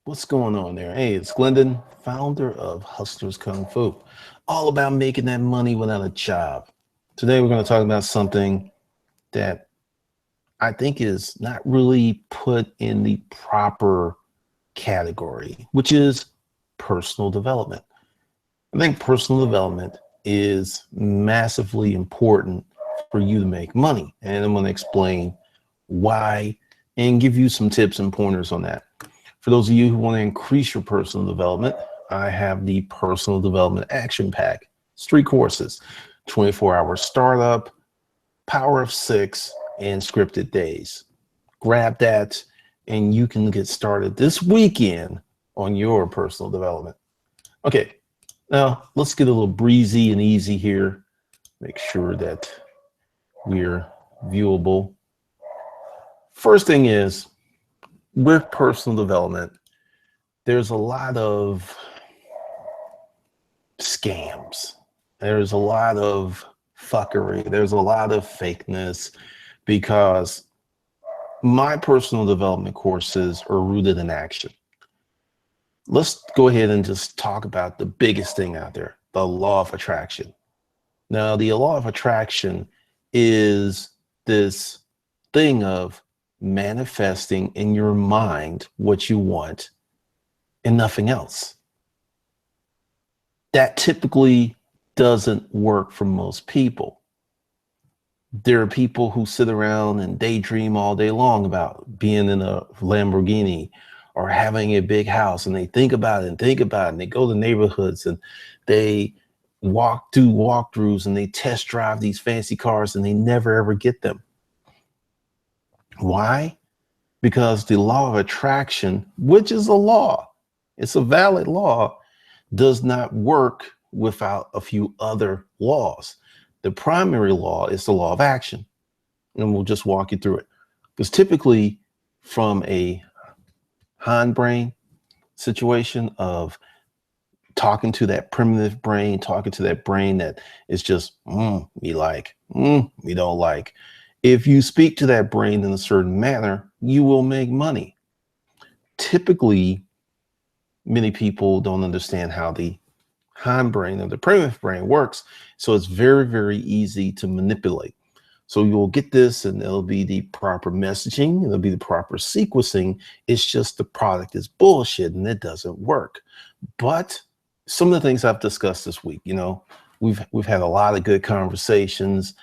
What's going on there? Hey, it's Glendon, founder of Hustlers Kung Fu, all about making that money without a job. Today, we're going to talk about something that I think is not really put in the proper category, which is personal development. I think personal development is massively important for you to make money. And I'm going to explain why and give you some tips and pointers on that. For those of you who want to increase your personal development, I have the Personal Development Action Pack. It's 3 courses, 24-hour startup, Power of 6, and Scripted Days. Grab that and you can get started this weekend on your personal development. Okay, now let's get a little breezy and easy here. Make sure that we're viewable. First thing is, with personal development, there's a lot of scams. There's a lot of fuckery. There's a lot of fakeness because my personal development courses are rooted in action. Let's go ahead and just talk about the biggest thing out there, the law of attraction. Now, the law of attraction is this thing of manifesting in your mind what you want and nothing else. That typically doesn't work for most people. There are people who sit around and daydream all day long about being in a Lamborghini or having a big house, and they think about it and think about it, and they go to neighborhoods and they do walkthroughs and they test drive these fancy cars and they never ever get them. Why? Because the law of attraction, which is a law, it's a valid law, does not work without a few other laws. The primary law is the law of action. And we'll just walk you through it. Because typically from a hindbrain situation of talking to that primitive brain, talking to that brain that is just, me like, me don't like. If you speak to that brain in a certain manner, you will make money. Typically, many people don't understand how the hindbrain or the primitive brain works. So it's very, very easy to manipulate. So you'll get this and it'll be the proper messaging. It'll be the proper sequencing. It's just the product is bullshit and it doesn't work. But some of the things I've discussed this week, we've had a lot of good conversations,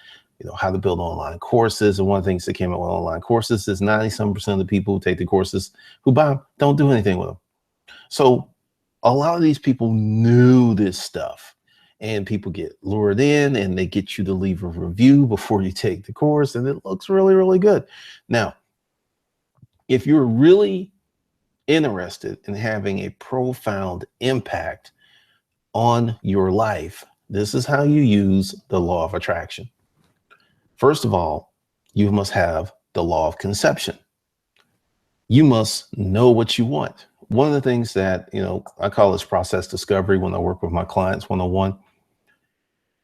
how to build online courses. And one of the things that came out with online courses is 97% of the people who take the courses who buy them don't do anything with them. So a lot of these people knew this stuff, and people get lured in and they get you to leave a review before you take the course, and it looks really, really good. Now, if you're really interested in having a profound impact on your life, this is how you use the law of attraction. First of all, you must have the law of conception. You must know what you want. One of the things that, I call this process discovery when I work with my clients one-on-one.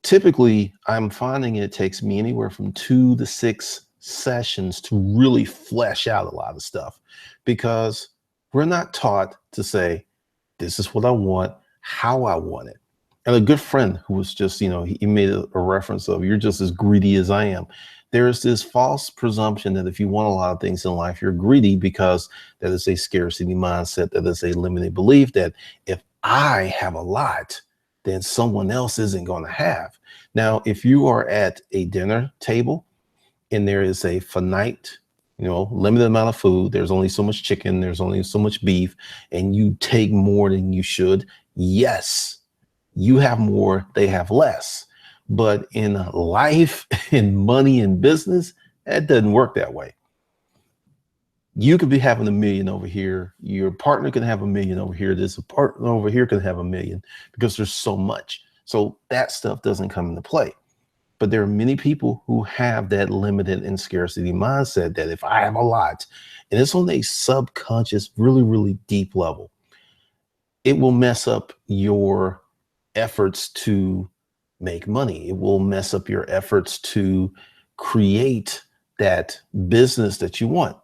Typically, I'm finding it takes me anywhere from 2 to 6 sessions to really flesh out a lot of stuff, because we're not taught to say, this is what I want, how I want it. And a good friend who was just, he made a reference of, you're just as greedy as I am. There's this false presumption that if you want a lot of things in life, you're greedy, because that is a scarcity mindset. That is a limited belief that if I have a lot, then someone else isn't going to have. Now, if you are at a dinner table and there is a finite, limited amount of food, there's only so much chicken, there's only so much beef, and you take more than you should, yes, you have more, they have less. But in life, in money, in business, that doesn't work that way. You could be having $1 million over here. Your partner can have $1 million over here. This partner over here can have $1 million, because there's so much. So that stuff doesn't come into play. But there are many people who have that limited and scarcity mindset that if I have a lot, and it's on a subconscious, really, really deep level, it will mess up your efforts to make money. It will mess up your efforts to create that business that you want.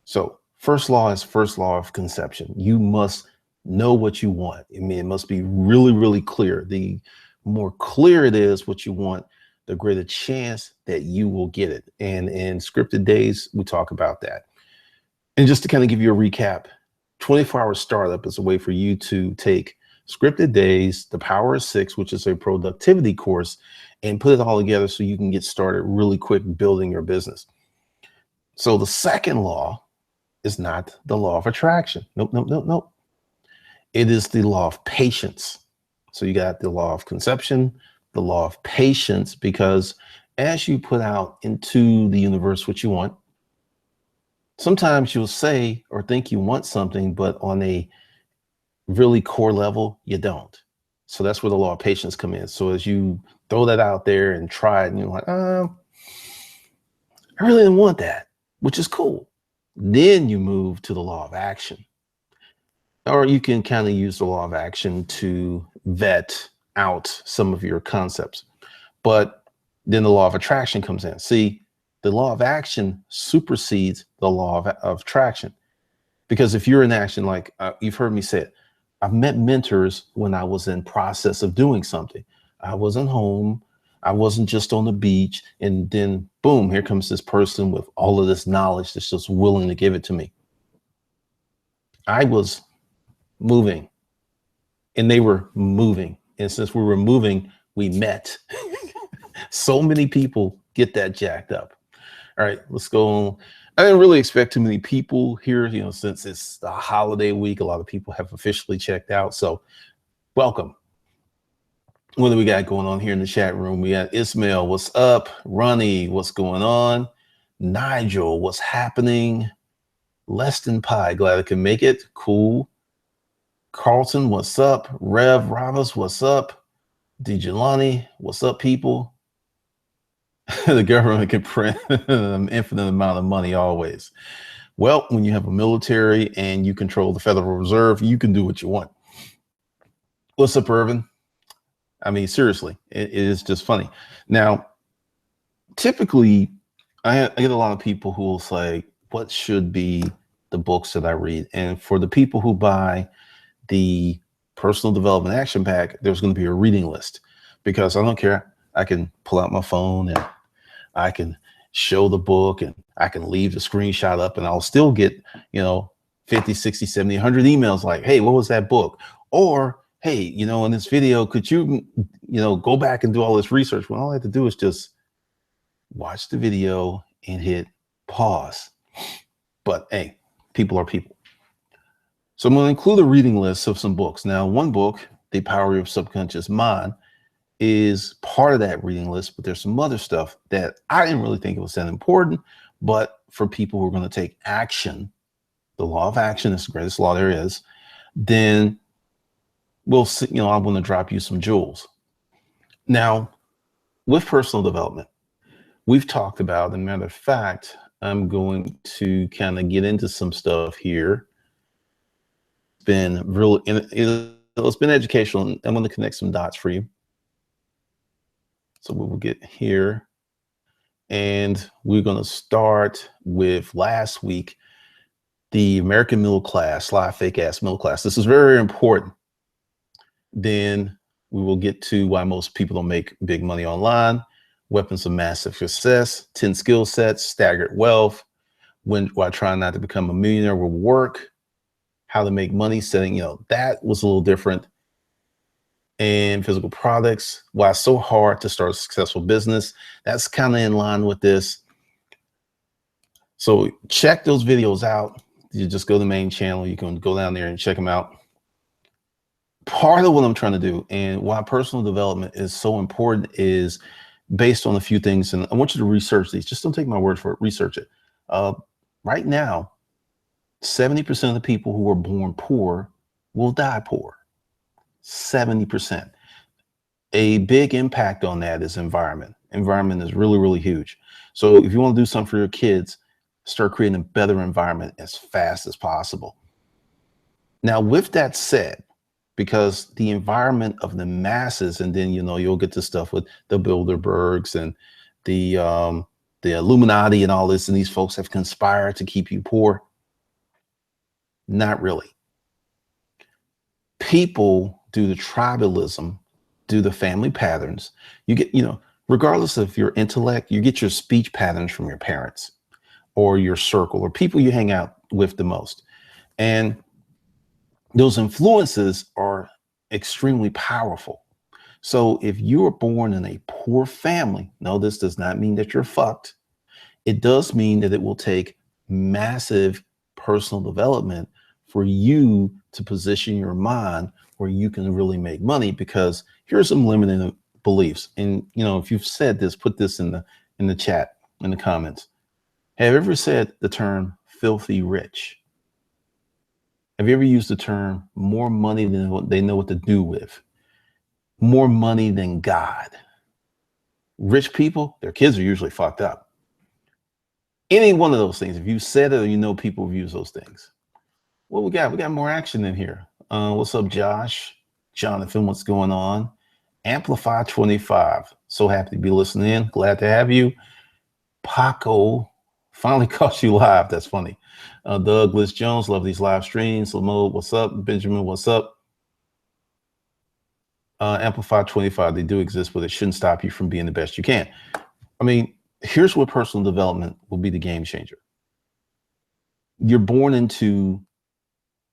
So First law is first law of conception. You must know what you want. I mean, it must be really, really clear. The more clear it is what you want, the greater chance that you will get it. And in scripted days, we talk about that. And just to kind of give you a recap, 24-hour startup is a way for you to take scripted days, the power of six, which is a productivity course, and put it all together so you can get started really quick building your business. So the second law is not the law of attraction. Nope, nope, nope, nope. It is the law of patience. So you got the law of conception, the law of patience, because as you put out into the universe what you want, sometimes you'll say or think you want something, but on a really core level, you don't. So that's where the law of patience come in. So as you throw that out there and try it, and you're like, I really didn't want that, which is cool. Then you move to the law of action. Or you can kind of use the law of action to vet out some of your concepts. But then the law of attraction comes in. See, the law of action supersedes the law of attraction. Because if you're in action, like you've heard me say it, I've met mentors when I was in process of doing something. I wasn't home. I wasn't just on the beach. And then boom, here comes this person with all of this knowledge that's just willing to give it to me. I was moving and they were moving. And since we were moving, we met. So many people get that jacked up. All right, let's go on. I didn't really expect too many people here, since it's the holiday week. A lot of people have officially checked out. So welcome. What do we got going on here in the chat room? We got Ismail, what's up? Ronnie, what's going on? Nigel, what's happening? Less than Pie, glad I can make it. Cool. Carlton, what's up? Rev Ravas, what's up? DeJelani, what's up, people? The government can print an infinite amount of money always. Well, when you have a military and you control the Federal Reserve, you can do what you want. What's up, Irvin? I mean, seriously, it is just funny. Now, typically, I get a lot of people who will say, what should be the books that I read? And for the people who buy the personal development action pack, there's going to be a reading list, because I don't care. I can pull out my phone and I can show the book and I can leave the screenshot up and I'll still get, 50, 60, 70, 100 emails like, hey, what was that book? Or, hey, in this video, could you, go back and do all this research? Well, all I have to do is just watch the video and hit pause. But hey, people are people. So I'm going to include a reading list of some books. Now, one book, The Power of Your Subconscious Mind, is part of that reading list, but there's some other stuff that I didn't really think it was that important, but for people who are going to take action, the law of action is the greatest law there is, then we'll see, I'm going to drop you some jewels. Now, with personal development, we've talked about, as a matter of fact, I'm going to kind of get into some stuff here. It's been it's been educational, and I'm going to connect some dots for you. So we will get here, and we're going to start with last week, the American middle class, fake ass middle class. This is very, very important. Then we will get to why most people don't make big money online, weapons of massive success, 10 skill sets, staggered wealth, why trying not to become a millionaire will work, how to make money setting, that was a little different. And physical products, why it's so hard to start a successful business. That's kind of in line with this. So check those videos out. You just go to the main channel. You can go down there and check them out. Part of what I'm trying to do and why personal development is so important is based on a few things. And I want you to research these. Just don't take my word for it. Research it. Right now, 70% of the people who are born poor will die poor. 70%. A big impact on that is environment. Environment is really, really huge. So if you want to do something for your kids, start creating a better environment as fast as possible. Now, with that said, because the environment of the masses, and then, you'll get to stuff with the Bilderbergs and the Illuminati and all this, and these folks have conspired to keep you poor. Not really. People do the tribalism, do the family patterns. You get, regardless of your intellect, you get your speech patterns from your parents or your circle or people you hang out with the most. And those influences are extremely powerful. So if you were born in a poor family, no, this does not mean that you're fucked. It does mean that it will take massive personal development for you to position your mind where you can really make money, because here's some limiting beliefs. And if you've said this, put this in the chat, in the comments. Have you ever said the term filthy rich? Have you ever used the term more money than what they know what to do with? More money than God? Rich people, their kids are usually fucked up. Any one of those things, if you said it or people have used those things. What we got? We got more action in here. What's up, Josh? Jonathan, what's going on? Amplify 25. So happy to be listening in. Glad to have you. Paco, finally caught you live. That's funny. Douglas Jones, love these live streams. Lamo, what's up? Benjamin, what's up? Amplify 25, they do exist, but it shouldn't stop you from being the best you can. I mean, here's what personal development will be the game changer. You're born into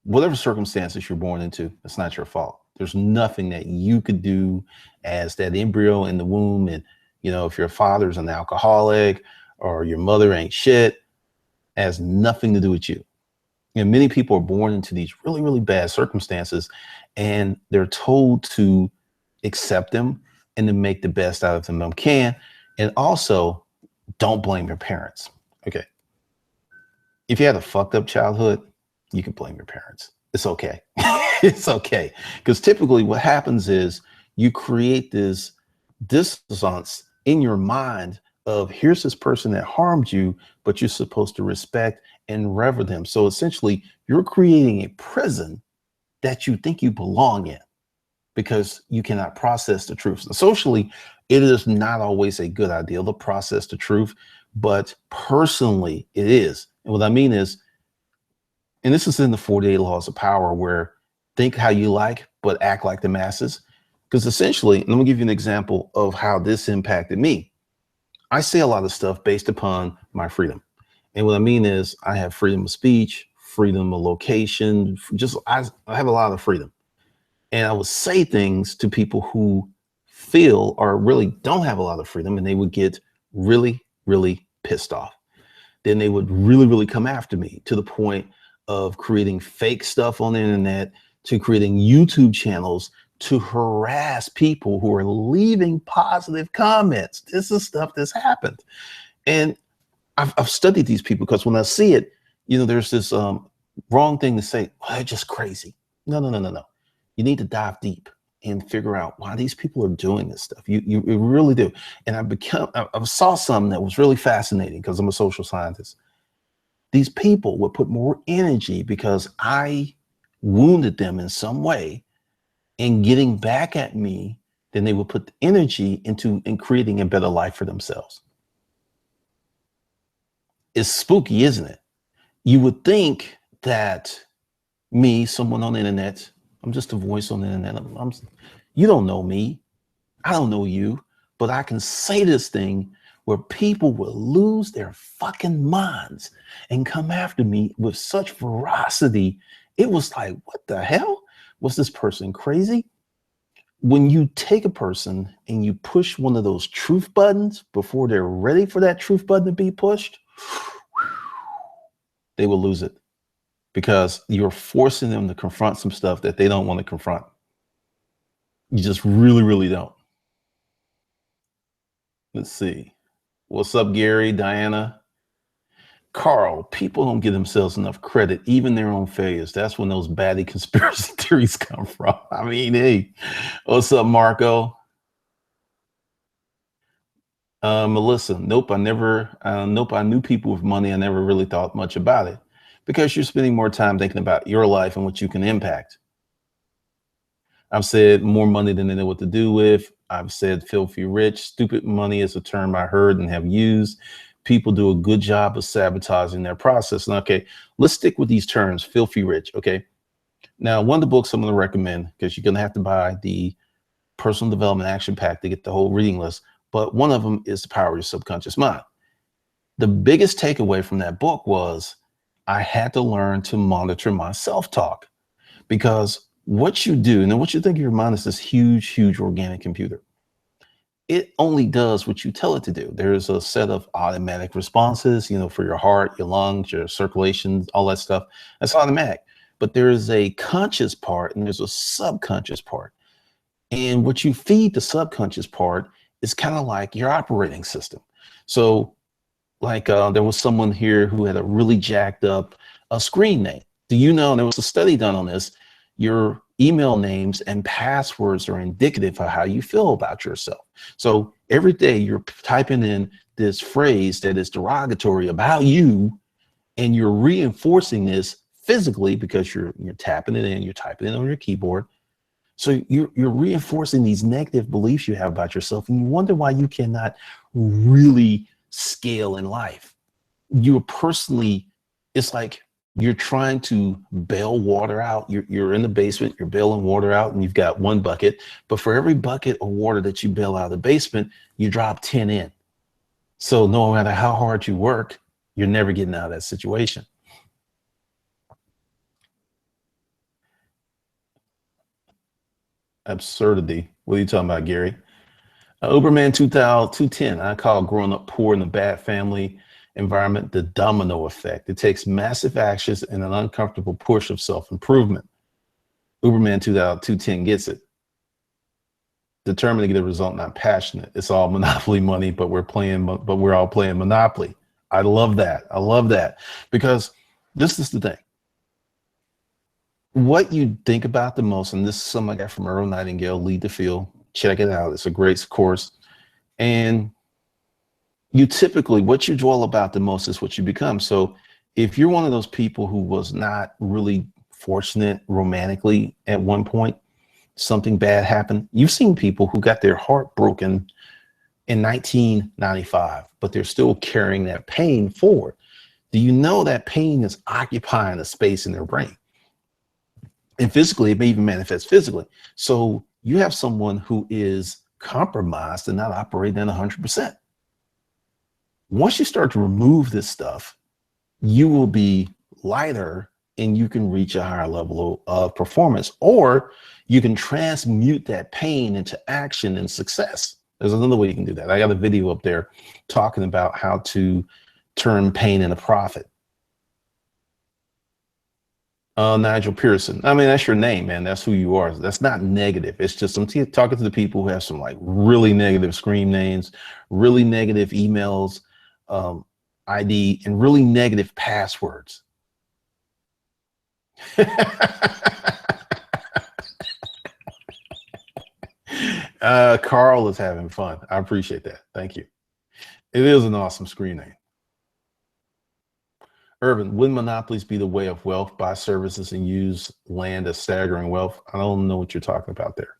whatever circumstances you're born into. It's not your fault. There's nothing that you could do as that embryo in the womb. And, if your father's an alcoholic or your mother ain't shit, has nothing to do with you. And many people are born into these really, really bad circumstances, and they're told to accept them and to make the best out of them they can. And also, don't blame your parents. Okay. If you had a fucked up childhood, you can blame your parents. It's okay. It's okay. Because typically what happens is you create this dissonance in your mind of, here's this person that harmed you, but you're supposed to respect and rever them. So essentially, you're creating a prison that you think you belong in because you cannot process the truth. So socially, it is not always a good idea to process the truth, but personally, it is. And what I mean is, and this is in the 48 laws of power, where think how you like, but act like the masses. Because essentially, let me give you an example of how this impacted me. I say a lot of stuff based upon my freedom. And what I mean is, I have freedom of speech, freedom of location, I have a lot of freedom. And I would say things to people who feel or really don't have a lot of freedom, and they would get really, really pissed off. Then they would really, really come after me, to the point of creating fake stuff on the internet, to creating YouTube channels to harass people who are leaving positive comments. This is stuff that's happened. And I've studied these people, because when I see it, there's this wrong thing to say, well, they're just crazy. No. You need to dive deep and figure out why these people are doing this stuff. You really do. And I saw something that was really fascinating, because I'm a social scientist. These people would put more energy, because I wounded them in some way, in getting back at me, than they would put the energy into in creating a better life for themselves. It's spooky, isn't it? You would think that me, someone on the internet, I'm just a voice on the internet. You don't know me. I don't know you, but I can say this thing where people will lose their fucking minds and come after me with such ferocity. It was like, what the hell? Was this person crazy? When you take a person and you push one of those truth buttons before they're ready for that truth button to be pushed, they will lose it, because you're forcing them to confront some stuff that they don't want to confront. You just really, really don't. Let's see. What's up, Gary, Diana? Carl, people don't give themselves enough credit, even their own failures. That's when those baddie conspiracy theories come from. I mean, hey, what's up, Marco? Melissa, nope, I never, nope, I knew people with money. I never really thought much about it, because you're spending more time thinking about your life and what you can impact. I've said more money than they know what to do with. I've said filthy rich. Stupid money is a term I heard and have used. people do a good job of sabotaging their process. And okay, let's stick with these terms, filthy rich. Okay. Now, one of the books I'm going to recommend, because you're going to have to buy the Personal Development Action Pack to get the whole reading list, but one of them is The Power of Your Subconscious Mind. The biggest takeaway from that book was I had to learn to monitor my self-talk, because what you do, and then what you think of your mind is this huge, huge organic computer. It only does what you tell it to do. There's a set of automatic responses, for your heart, your lungs, your circulation, all that stuff. That's automatic. But there is a conscious part and there's a subconscious part. And what you feed the subconscious part is kind of like your operating system. So like there was someone here who had a really jacked up screen name. Do you know, and there was a study done on this, your email names and passwords are indicative of how you feel about yourself. So every day you're typing in this phrase that is derogatory about you, and you're reinforcing this physically because you're tapping it in, you're typing it on your keyboard. So you're reinforcing these negative beliefs you have about yourself, and you wonder why you cannot really scale in life. You're personally, it's like you're trying to bail water out. You're in the basement, you're bailing water out, and you've got one bucket, but for every bucket of water that you bail out of the basement, you drop 10 in. So no matter how hard you work, you're never getting out of that situation. Absurdity. What are you talking about, Gary? Uberman 210, I call growing up poor in a bad family environment the domino effect. It takes massive actions and an uncomfortable push of self-improvement. Uberman 210 gets it. Determined to get a result, not passionate. It's all monopoly money, but we're all playing Monopoly. I love that. I love that, because this is the thing. What you think about the most, and this is something I got from Earl Nightingale, Lead to Feel. Check it out. It's a great course. And you typically, what you dwell about the most is what you become. So if you're one of those people who was not really fortunate romantically at one point, something bad happened. You've seen people who got their heart broken in 1995, but they're still carrying that pain forward. Do you know that pain is occupying a space in their brain? And physically, it may even manifest physically. So you have someone who is compromised and not operating at 100%. Once you start to remove this stuff, you will be lighter and you can reach a higher level of performance, or you can transmute that pain into action and success. There's another way you can do that. I got a video up there talking about how to turn pain into profit. Nigel Pearson. I mean, that's your name, man. That's who you are. That's not negative. It's just I'm talking to the people who have some like really negative screen names, really negative emails, ID, and really negative passwords. Carl is having fun. I appreciate that. Thank you. It is an awesome screen name. Urban, would monopolies be the way of wealth? Buy services and use land as staggering wealth? I don't know what you're talking about there.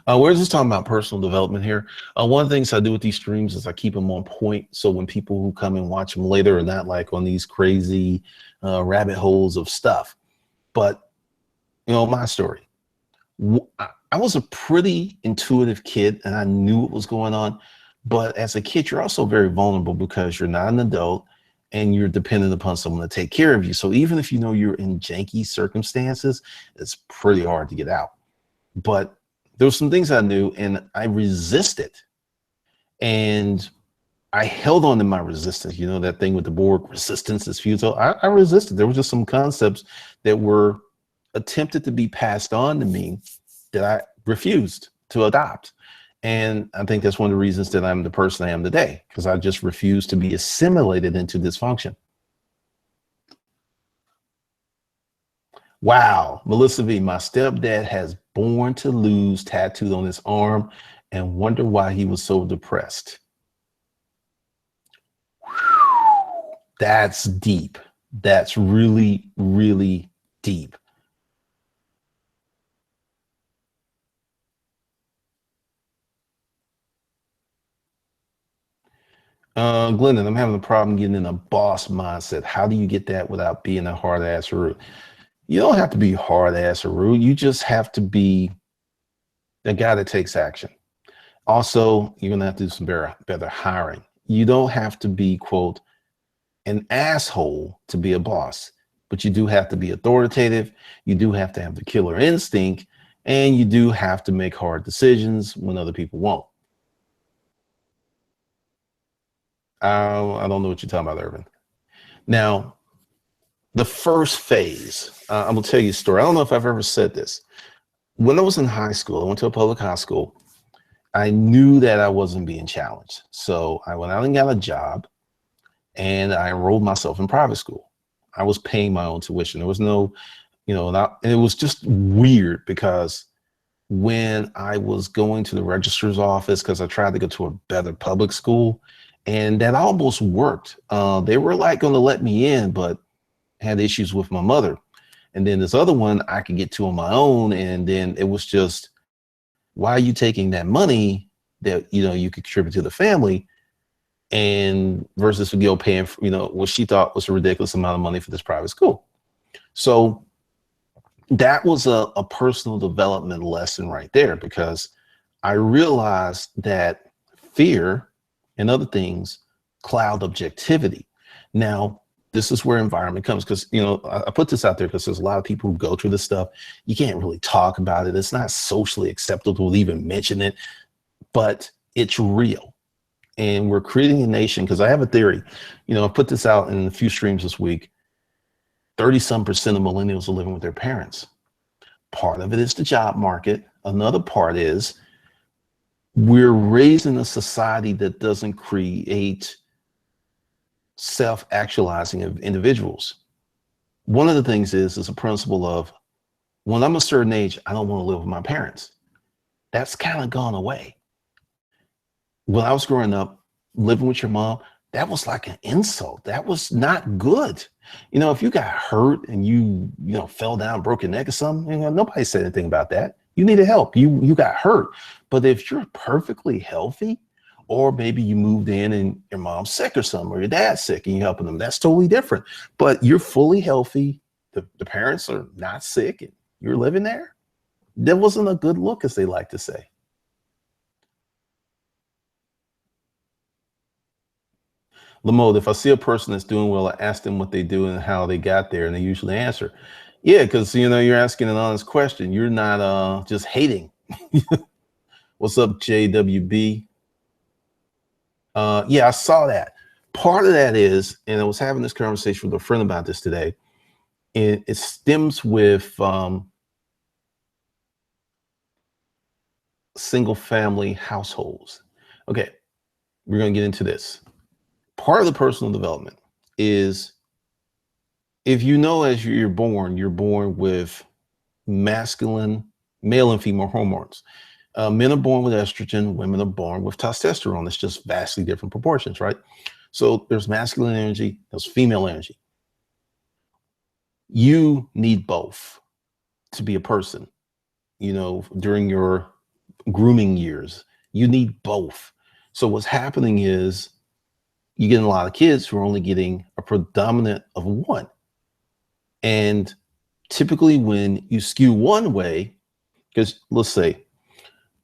We're just talking about personal development here. One of the things I do with these streams is I keep them on point. So when people who come and watch them later are not like on these crazy rabbit holes of stuff. But, my story. I was a pretty intuitive kid and I knew what was going on. But as a kid, you're also very vulnerable because you're not an adult and you're dependent upon someone to take care of you. So even if you know you're in janky circumstances, it's pretty hard to get out. But there were some things I knew and I resisted. And I held on to my resistance. You know, that thing with the board, resistance is futile. I resisted. There were just some concepts that were attempted to be passed on to me that I refused to adopt. And I think that's one of the reasons that I'm the person I am today, because I just refuse to be assimilated into dysfunction. Wow, Melissa V, my stepdad has Born to Lose tattooed on his arm and wonder why he was so depressed. That's deep. That's really, really deep. Glendon, I'm having a problem getting in a boss mindset. How do you get that without being a hard ass or rude? You don't have to be hard ass or rude. You just have to be the guy that takes action. Also, you're gonna have to do some better hiring. You don't have to be, quote, an asshole to be a boss, but you do have to be authoritative. You do have to have the killer instinct, and you do have to make hard decisions when other people won't. I don't know what you're talking about, Irvin. Now, the first phase, I'm gonna tell you a story. I don't know if I've ever said this. When I was in high school, I went to a public high school. I knew that I wasn't being challenged. So I went out and got a job and I enrolled myself in private school. I was paying my own tuition. There was no, and it was just weird because when I was going to the registrar's office, because I tried to go to a better public school, and that almost worked. They were like going to let me in, but had issues with my mother. And then this other one I could get to on my own. And then it was just, why are you taking that money that, you could contribute to the family and versus paying for, what she thought was a ridiculous amount of money for this private school. So that was a personal development lesson right there, because I realized that fear and other things cloud objectivity. Now, this is where environment comes, because, I put this out there because there's a lot of people who go through this stuff. You can't really talk about it. It's not socially acceptable to even mention it, but it's real. And we're creating a nation, because I have a theory, I put this out in a few streams this week. 30-some% of millennials are living with their parents. Part of it is the job market. Another part is we're raising a society that doesn't create self-actualizing of individuals. One of the things is a principle of, when I'm a certain age, I don't want to live with my parents. That's kind of gone away. When I was growing up, living with your mom, that was like an insult. That was not good. If you got hurt and you fell down, broke your neck or something, nobody said anything about that. You needed help. You got hurt. But if you're perfectly healthy, or maybe you moved in and your mom's sick or something, or your dad's sick and you're helping them, that's totally different. But you're fully healthy. The parents are not sick and you're living there. That wasn't a good look, as they like to say. Lamode, if I see a person that's doing well, I ask them what they do and how they got there, and they usually answer. Yeah, because you're asking an honest question. You're not just hating. What's up, JWB? Yeah, I saw that. Part of that is, and I was having this conversation with a friend about this today, and it stems with single family households. Okay, we're going to get into this. Part of the personal development is, if as you're born with masculine, male and female hormones. Men are born with estrogen, women are born with testosterone. It's just vastly different proportions, right? So there's masculine energy, there's female energy. You need both to be a person. During your grooming years, you need both. So what's happening is you're getting a lot of kids who are only getting a predominant of one. And typically when you skew one way, because let's say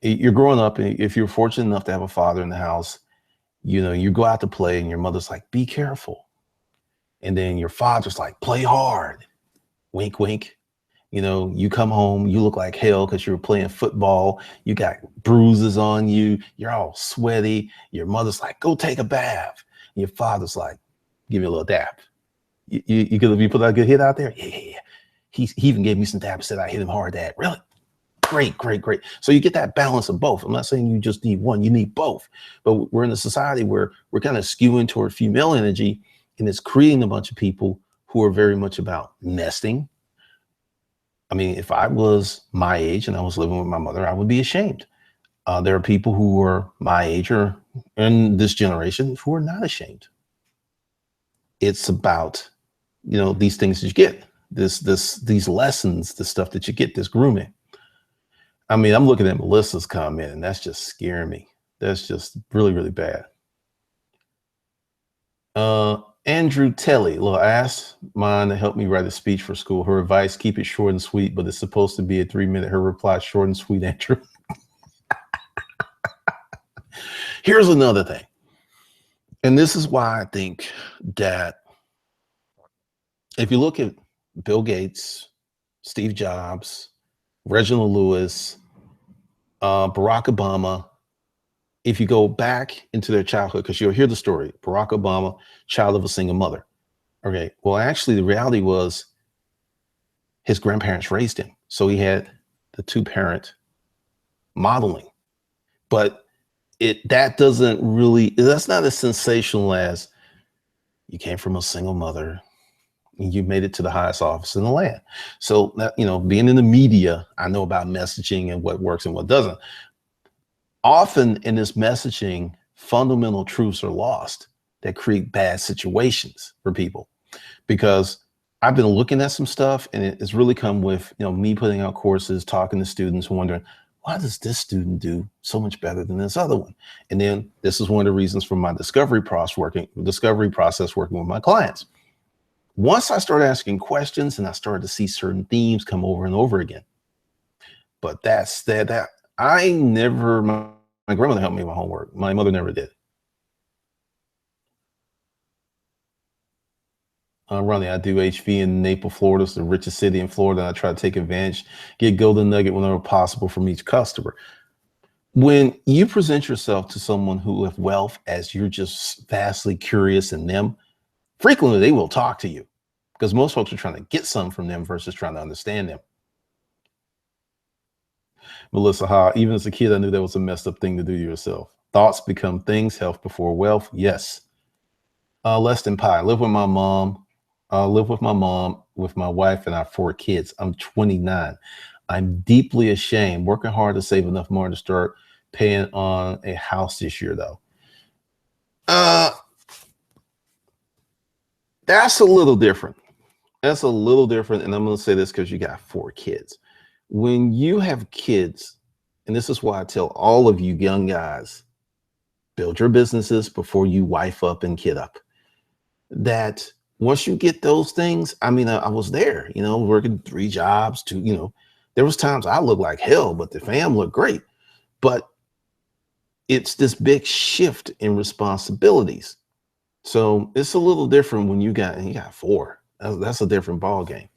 you're growing up, and if you're fortunate enough to have a father in the house, you go out to play and your mother's like, be careful. And then your father's like, play hard. Wink, wink. You come home, you look like hell because you were playing football. You got bruises on you. You're all sweaty. Your mother's like, go take a bath. And your father's like, give me a little dap. You put that good hit out there? Yeah. He even gave me some dap and said I hit him hard, Dad. Really? Great. So you get that balance of both. I'm not saying you just need one, you need both. But we're in a society where we're kind of skewing toward female energy, and it's creating a bunch of people who are very much about nesting. I mean, if I was my age and I was living with my mother, I would be ashamed. There are people who are my age or in this generation who are not ashamed. It's about, these things that you get, these lessons, the stuff that you get, this grooming. I mean, I'm looking at Melissa's comment, and that's just scaring me. That's just really, really bad. Andrew Telly, well, I asked mine to help me write a speech for school. Her advice, keep it short and sweet, but it's supposed to be a 3 minute. Her reply, short and sweet, Andrew. Here's another thing. And this is why I think that if you look at Bill Gates, Steve Jobs, Reginald Lewis, Barack Obama, if you go back into their childhood, because you'll hear the story, Barack Obama, child of a single mother. Okay, well, actually, the reality was his grandparents raised him. So he had the two-parent modeling. But that doesn't really, that's not as sensational as you came from a single mother, you made it to the highest office in the land. So that, being in the media, I know about messaging and what works and what doesn't. Often in this messaging, fundamental truths are lost that create bad situations for people. Because I've been looking at some stuff and it's really come with, me putting out courses, talking to students, wondering, why does this student do so much better than this other one? And then this is one of the reasons for my discovery process working with my clients. Once I started asking questions and I started to see certain themes come over and over again. But that I never, my grandmother helped me with my homework. My mother never did. Ronnie, I do HV in Naples, Florida. It's the richest city in Florida. I try to take advantage, get golden nugget whenever possible from each customer. When you present yourself to someone who have wealth as you're just vastly curious in them, frequently they will talk to you because most folks are trying to get some from them versus trying to understand them. Melissa Ha, even as a kid, I knew that was a messed up thing to do to yourself. Thoughts become things, health before wealth. Yes. Less than pie. Live with my mom, with my wife and our 4 kids. I'm 29. I'm deeply ashamed, working hard to save enough money to start paying on a house this year, though. That's a little different. That's a little different. And I'm going to say this because you got 4 kids. When you have kids, and this is why I tell all of you young guys, build your businesses before you wife up and kid up. That once you get those things, I mean, I was there, working 3 jobs, there was times I looked like hell, but the fam looked great. But it's this big shift in responsibilities. So it's a little different when you got 4. That's a different ball game.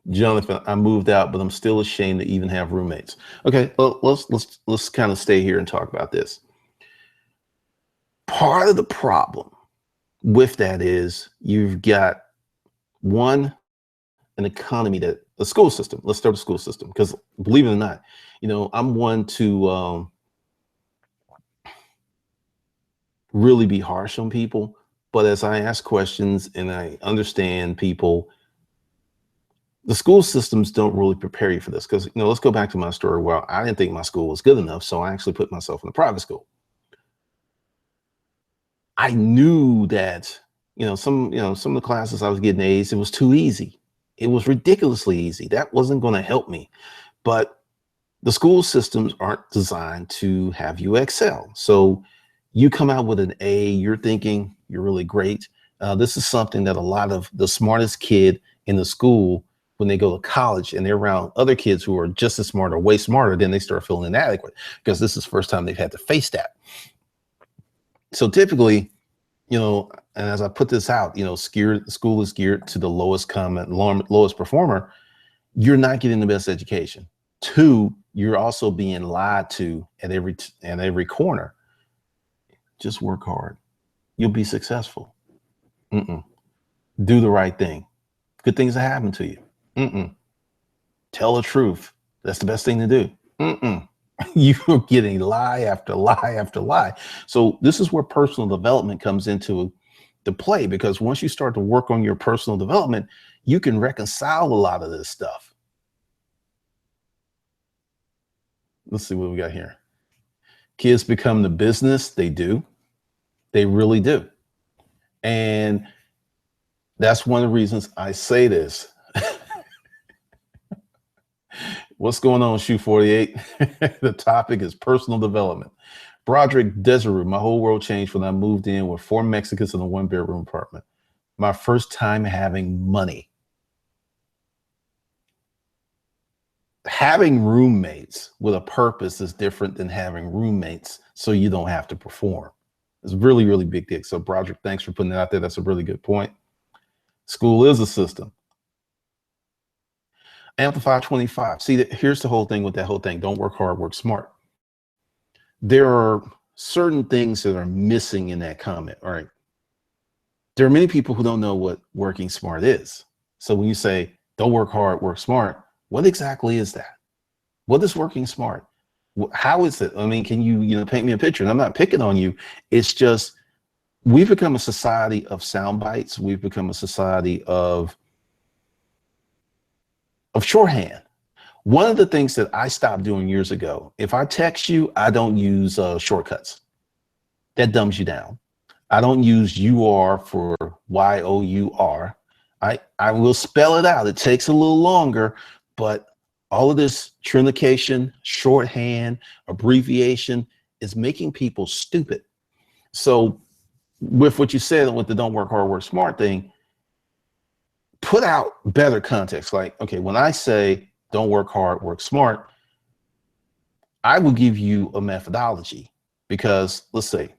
Jonathan, I moved out, but I'm still ashamed to even have roommates. Okay, well, let's kind of stay here and talk about this. Part of the problem with that is you've got an economy the school system. Let's start with the school system because believe it or not, I'm one to really be harsh on people. But as I ask questions and I understand people, the school systems don't really prepare you for this because, let's go back to my story. Well, I didn't think my school was good enough, so I actually put myself in a private school. I knew that, some of the classes I was getting A's, it was too easy. It was ridiculously easy. That wasn't going to help me. But the school systems aren't designed to have you excel. So you come out with an A, you're thinking you're really great. This is something that a lot of the smartest kid in the school, when they go to college and they're around other kids who are just as smart or way smarter, then they start feeling inadequate because this is the first time they've had to face that. So typically, and as I put this out, school is geared to the lowest performer. You're not getting the best education. 2, you're also being lied to at every corner. Just work hard. You'll be successful. Do the right thing. Good things will happen to you. Tell the truth. That's the best thing to do. You're getting lie after lie after lie. So this is where personal development comes into the play, because once you start to work on your personal development, you can reconcile a lot of this stuff. Let's see what we got here. Kids become the business. They do. They really do. And that's one of the reasons I say this. What's going on, Shoe 48? The topic is personal development. Broderick Desiree, my whole world changed when I moved in with 4 Mexicans in a 1-bedroom apartment. My first time having money. Having roommates with a purpose is different than having roommates so you don't have to perform. It's really, really big deal. So Broderick, thanks for putting that out there. That's a really good point. School is a system. Amplify 25. See, here's the whole thing with that whole thing. Don't work hard, work smart. There are certain things that are missing in that comment. All right. There are many people who don't know what working smart is. So when you say don't work hard, work smart, what exactly is that? What is working smart? How is it? I mean, can you paint me a picture? And I'm not picking on you. It's just we've become a society of sound bites. We've become a society of shorthand. One of the things that I stopped doing years ago, if I text you, I don't use shortcuts. That dumbs you down. I don't use UR for YOUR. I will spell it out. It takes a little longer, but all of this trinication, shorthand, abbreviation is making people stupid. So with what you said with the don't work hard, work smart thing, put out better context. Like, okay, when I say don't work hard, work smart, I will give you a methodology because let's say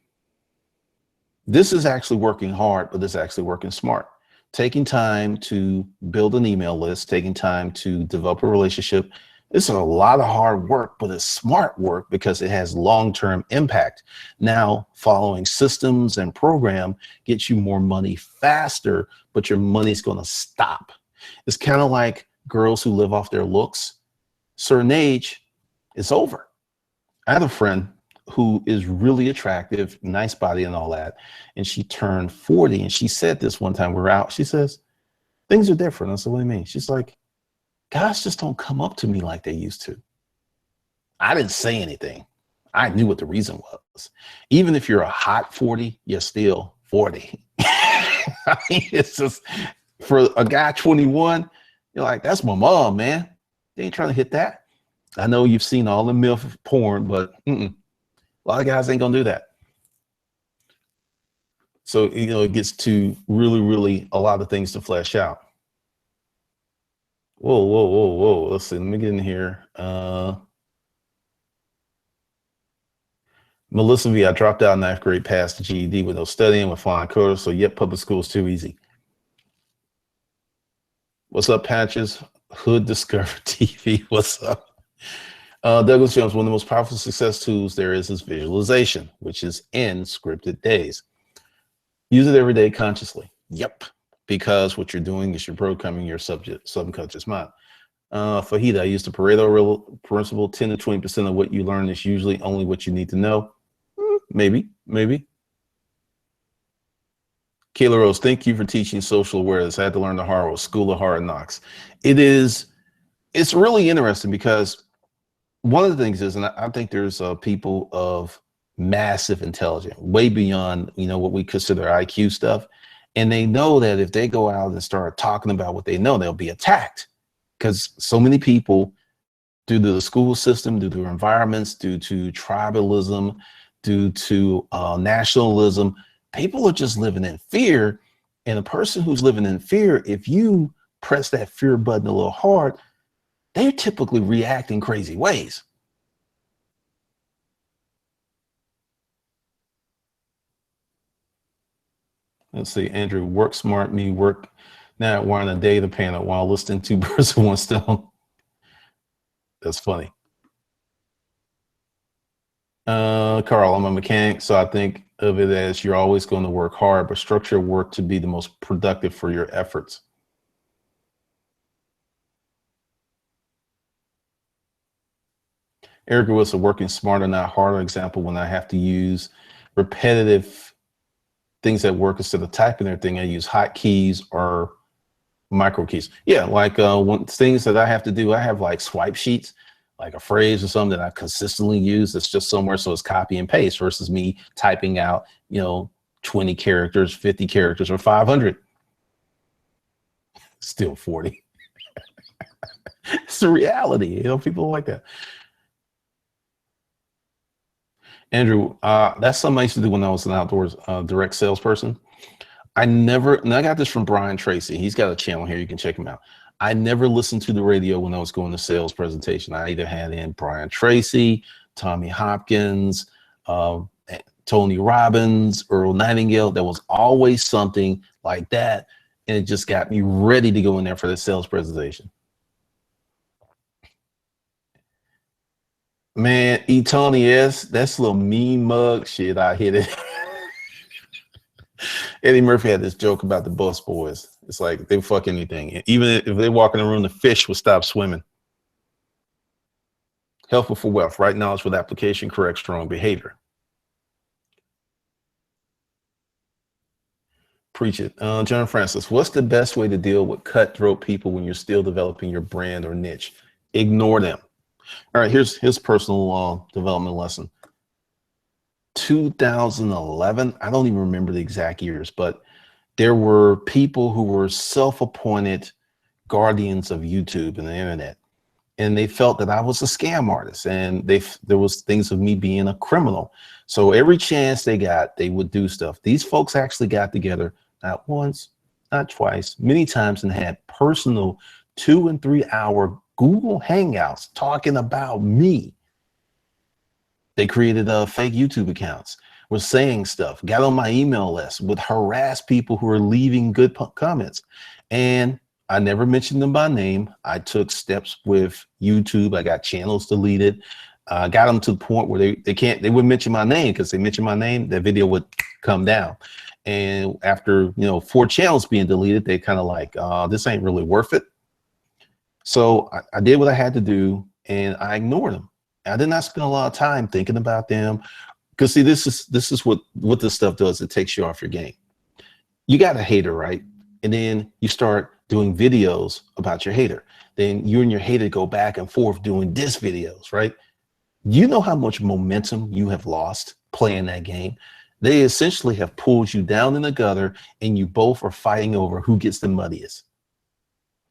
this is actually working hard, but this is actually working smart. Taking time to build an email list, taking time to develop a relationship. It's a lot of hard work, but it's smart work because it has long-term impact. Now, following systems and program gets you more money faster, but your money's going to stop. It's kind of like girls who live off their looks. Certain age, it's over. I have a friend who is really attractive, nice body and all that. And she turned 40 and she said this one time, we're out. She says, things are different. I said, what do you mean? She's like, guys just don't come up to me like they used to. I didn't say anything. I knew what the reason was. Even if you're a hot 40, you're still 40. I mean, it's just for a guy 21, you're like, that's my mom, man. They ain't trying to hit that. I know you've seen all the MILF porn, but a lot of guys ain't gonna do that. So, it gets to really, really a lot of things to flesh out. Whoa, whoa, whoa, whoa. Let's see. Let me get in here. Melissa V, I dropped out in 9th grade, passed the GED with no studying, with flying colors. So, yep, public school is too easy. What's up, Patches? Hood Discover TV. What's up? Douglas Jones, one of the most powerful success tools there is visualization, which is in scripted days. Use it every day consciously. Yep. Because what you're doing is you're programming your subconscious mind. Fahida, I use the Pareto principle. 10 to 20% of what you learn is usually only what you need to know. Maybe. Kayla Rose, thank you for teaching social awareness. I had to learn the hard way, School of Hard Knocks. It's really interesting because one of the things is, and I think there's people of massive intelligence, way beyond, what we consider IQ stuff. And they know that if they go out and start talking about what they know, they'll be attacked because so many people, due to the school system, due to environments, due to tribalism, due to nationalism, people are just living in fear. And a person who's living in fear, if you press that fear button a little hard, they typically react in crazy ways. Let's see, Andrew, work smart, me work now wearing a data panel while listening to birds of one stone. That's funny. Carl, I'm a mechanic, so I think of it as you're always going to work hard, but structure work to be the most productive for your efforts. Erica was a working smarter, not harder example when I have to use repetitive things that work instead of typing everything. I use hotkeys or micro keys. Yeah, like when things that I have to do, I have like swipe sheets, like a phrase or something that I consistently use. It's just somewhere, so it's copy and paste versus me typing out, 20 characters, 50 characters, or 500. Still 40. It's the reality. People like that. Andrew, that's something I used to do when I was an outdoors direct salesperson. I never, and I got this from Brian Tracy. He's got a channel here. You can check him out. I never listened to the radio when I was going to sales presentation. I either had in Brian Tracy, Tommy Hopkins, Tony Robbins, Earl Nightingale. There was always something like that. And it just got me ready to go in there for the sales presentation. Man, Tony S, that's a little mean mug shit. I hit it. Eddie Murphy had this joke about the bus boys. It's like they fuck anything. Even if they walk in the room, the fish will stop swimming. Helpful for wealth, right knowledge with application, correct strong behavior. Preach it. John Francis, what's the best way to deal with cutthroat people when you're still developing your brand or niche? Ignore them. All right, here's his personal development lesson. 2011, I don't even remember the exact years, but there were people who were self-appointed guardians of YouTube and the internet, and they felt that I was a scam artist, and there was things of me being a criminal. So every chance they got, they would do stuff. These folks actually got together, not once, not twice, many times, and had personal 2 and 3 hour Google Hangouts talking about me. They created fake YouTube accounts, were saying stuff, got on my email list, would harass people who are leaving good comments. And I never mentioned them by name. I took steps with YouTube. I got channels deleted. Got them to the point where they wouldn't mention my name, because they mentioned my name, that video would come down. And after 4 channels being deleted, they kind of like, this ain't really worth it. So I did what I had to do, and I ignored them. I did not spend a lot of time thinking about them, because see, this is what this stuff does. It takes you off your game. You got a hater, right? And then you start doing videos about your hater. Then you and your hater go back and forth doing diss videos, right? You know how much momentum you have lost playing that game. They essentially have pulled you down in the gutter, and you both are fighting over who gets the muddiest.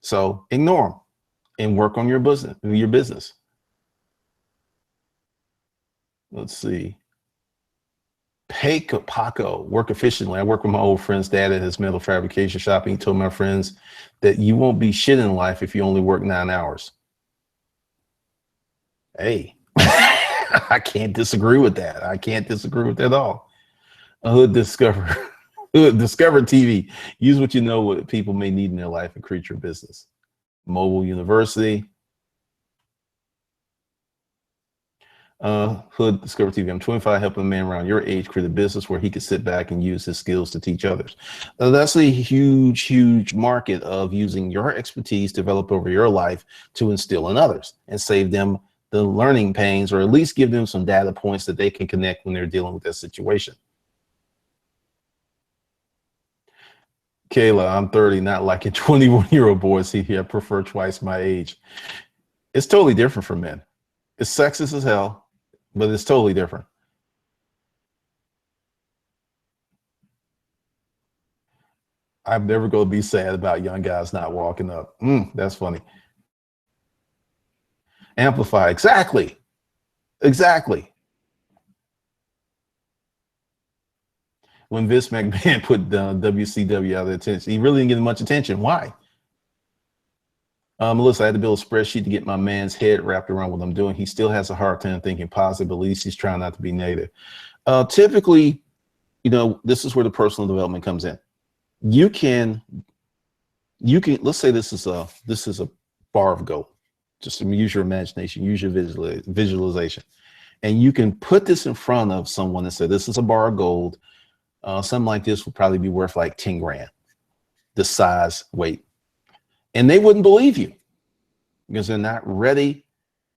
So ignore them and work on your business. Let's see. Paco, work efficiently. I work with my old friend's dad at his metal fabrication shop. And he told my friends that you won't be shit in life if you only work 9 hours. Hey, I can't disagree with that. I can't disagree with that at all. Hood Discover TV. Use what you know what people may need in their life and create your business. Mobile University. Hood Discover TV. I'm 25, helping a man around your age create a business where he could sit back and use his skills to teach others. That's a huge market of using your expertise developed over your life to instill in others and save them the learning pains, or at least give them some data points that they can connect when they're dealing with that situation. Kayla, I'm 30, not like a 21-year-old boy. See here, I prefer twice my age. It's totally different for men. It's sexist as hell, but it's totally different. I'm never going to be sad about young guys not walking up. That's funny. Amplify. Exactly. When Vince McMahon put WCW out of attention, he really didn't get much attention. Why? Melissa, I had to build a spreadsheet to get my man's head wrapped around what I'm doing. He still has a hard time thinking positive, but at least he's trying not to be negative. Typically, this is where the personal development comes in. You can, let's say this is a bar of gold. Just use your imagination, use your visualization. And you can put this in front of someone and say, this is a bar of gold. Something like this would probably be worth like 10 grand, the size, weight. And they wouldn't believe you because they're not ready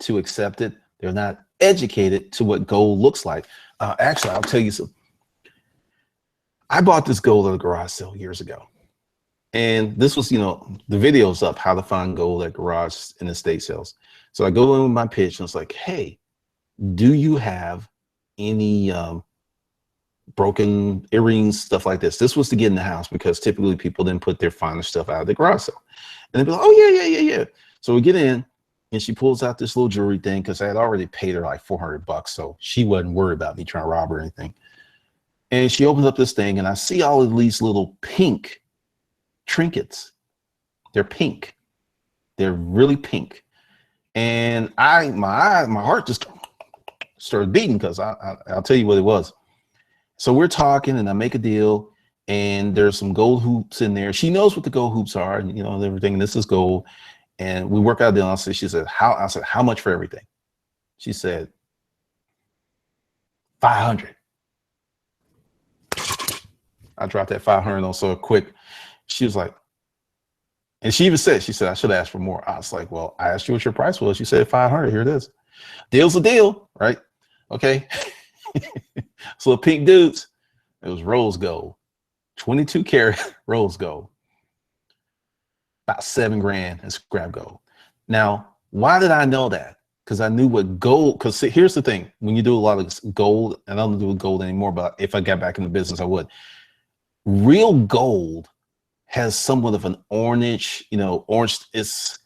to accept it. They're not educated to what gold looks like. Actually, I'll tell you something. I bought this gold at a garage sale years ago. And this was, the video's up, how to find gold at garage and estate sales. So I go in with my pitch and it's like, hey, do you have any broken earrings, stuff like this? This was to get in the house because typically people didn't put their finer stuff out of the garage sale. And they'd be like, oh, yeah. So we get in And she pulls out this little jewelry thing because I had already paid her like $400, so she wasn't worried about me trying to rob her or anything. And she opens up this thing, and I see all of these little pink trinkets. They're pink. They're really pink. And my heart just started beating because I'll tell you what it was. So we're talking, and I make a deal, and there's some gold hoops in there. She knows what the gold hoops are, and everything. And this is gold. And we work out a deal. She said, I said, how much for everything? She said, 500. I dropped that 500 on so quick. She was like, and she even said, I should ask for more. I was like, well, I asked you what your price was. You said 500. Here it is. Deal's a deal, right? Okay. So the pink dudes, it was rose gold, 22 karat rose gold, about $7 grand in scrap gold. Now, why did I know that? Because I knew what gold, because here's the thing, when you do a lot of gold, and I don't do gold anymore, but if I got back in the business, I would. Real gold has somewhat of an orange, orange, it's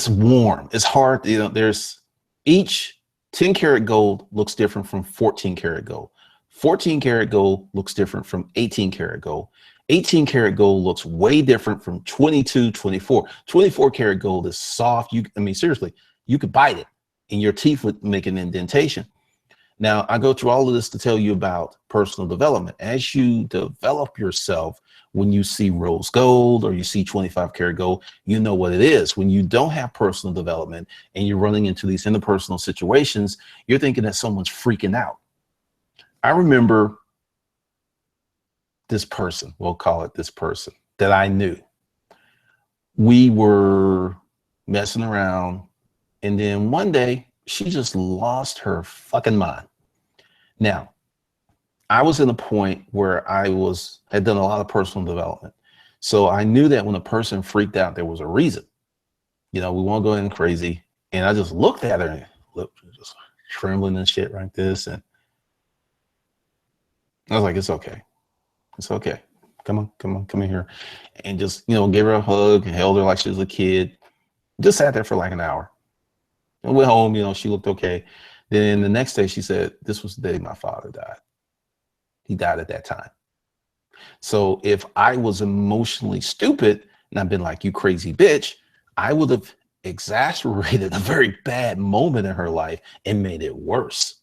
warm. It's hard, there's each 10 karat gold looks different from 14 karat gold. 14 karat gold looks different from 18 karat gold. 18 karat gold looks way different from 22, 24. 24 karat gold is soft. Seriously, you could bite it and your teeth would make an indentation. Now, I go through all of this to tell you about personal development. As you develop yourself, when you see rose gold or you see 25 karat gold, you know what it is. When you don't have personal development and you're running into these interpersonal situations, you're thinking that someone's freaking out. I remember this person, we'll call it this person, that I knew. We were messing around, and then one day she just lost her fucking mind. Now, I was in a point where I had done a lot of personal development. So I knew that when a person freaked out, there was a reason. We won't go in crazy. And I just looked at her and looked, just trembling and shit like this. And I was like, it's okay. It's okay. Come in here. And just, gave her a hug and held her like she was a kid. Just sat there for like an hour. And went home, she looked okay. Then the next day she said, this was the day my father died. He died at that time. So if I was emotionally stupid and I've been like, you crazy bitch, I would have exacerbated a very bad moment in her life and made it worse.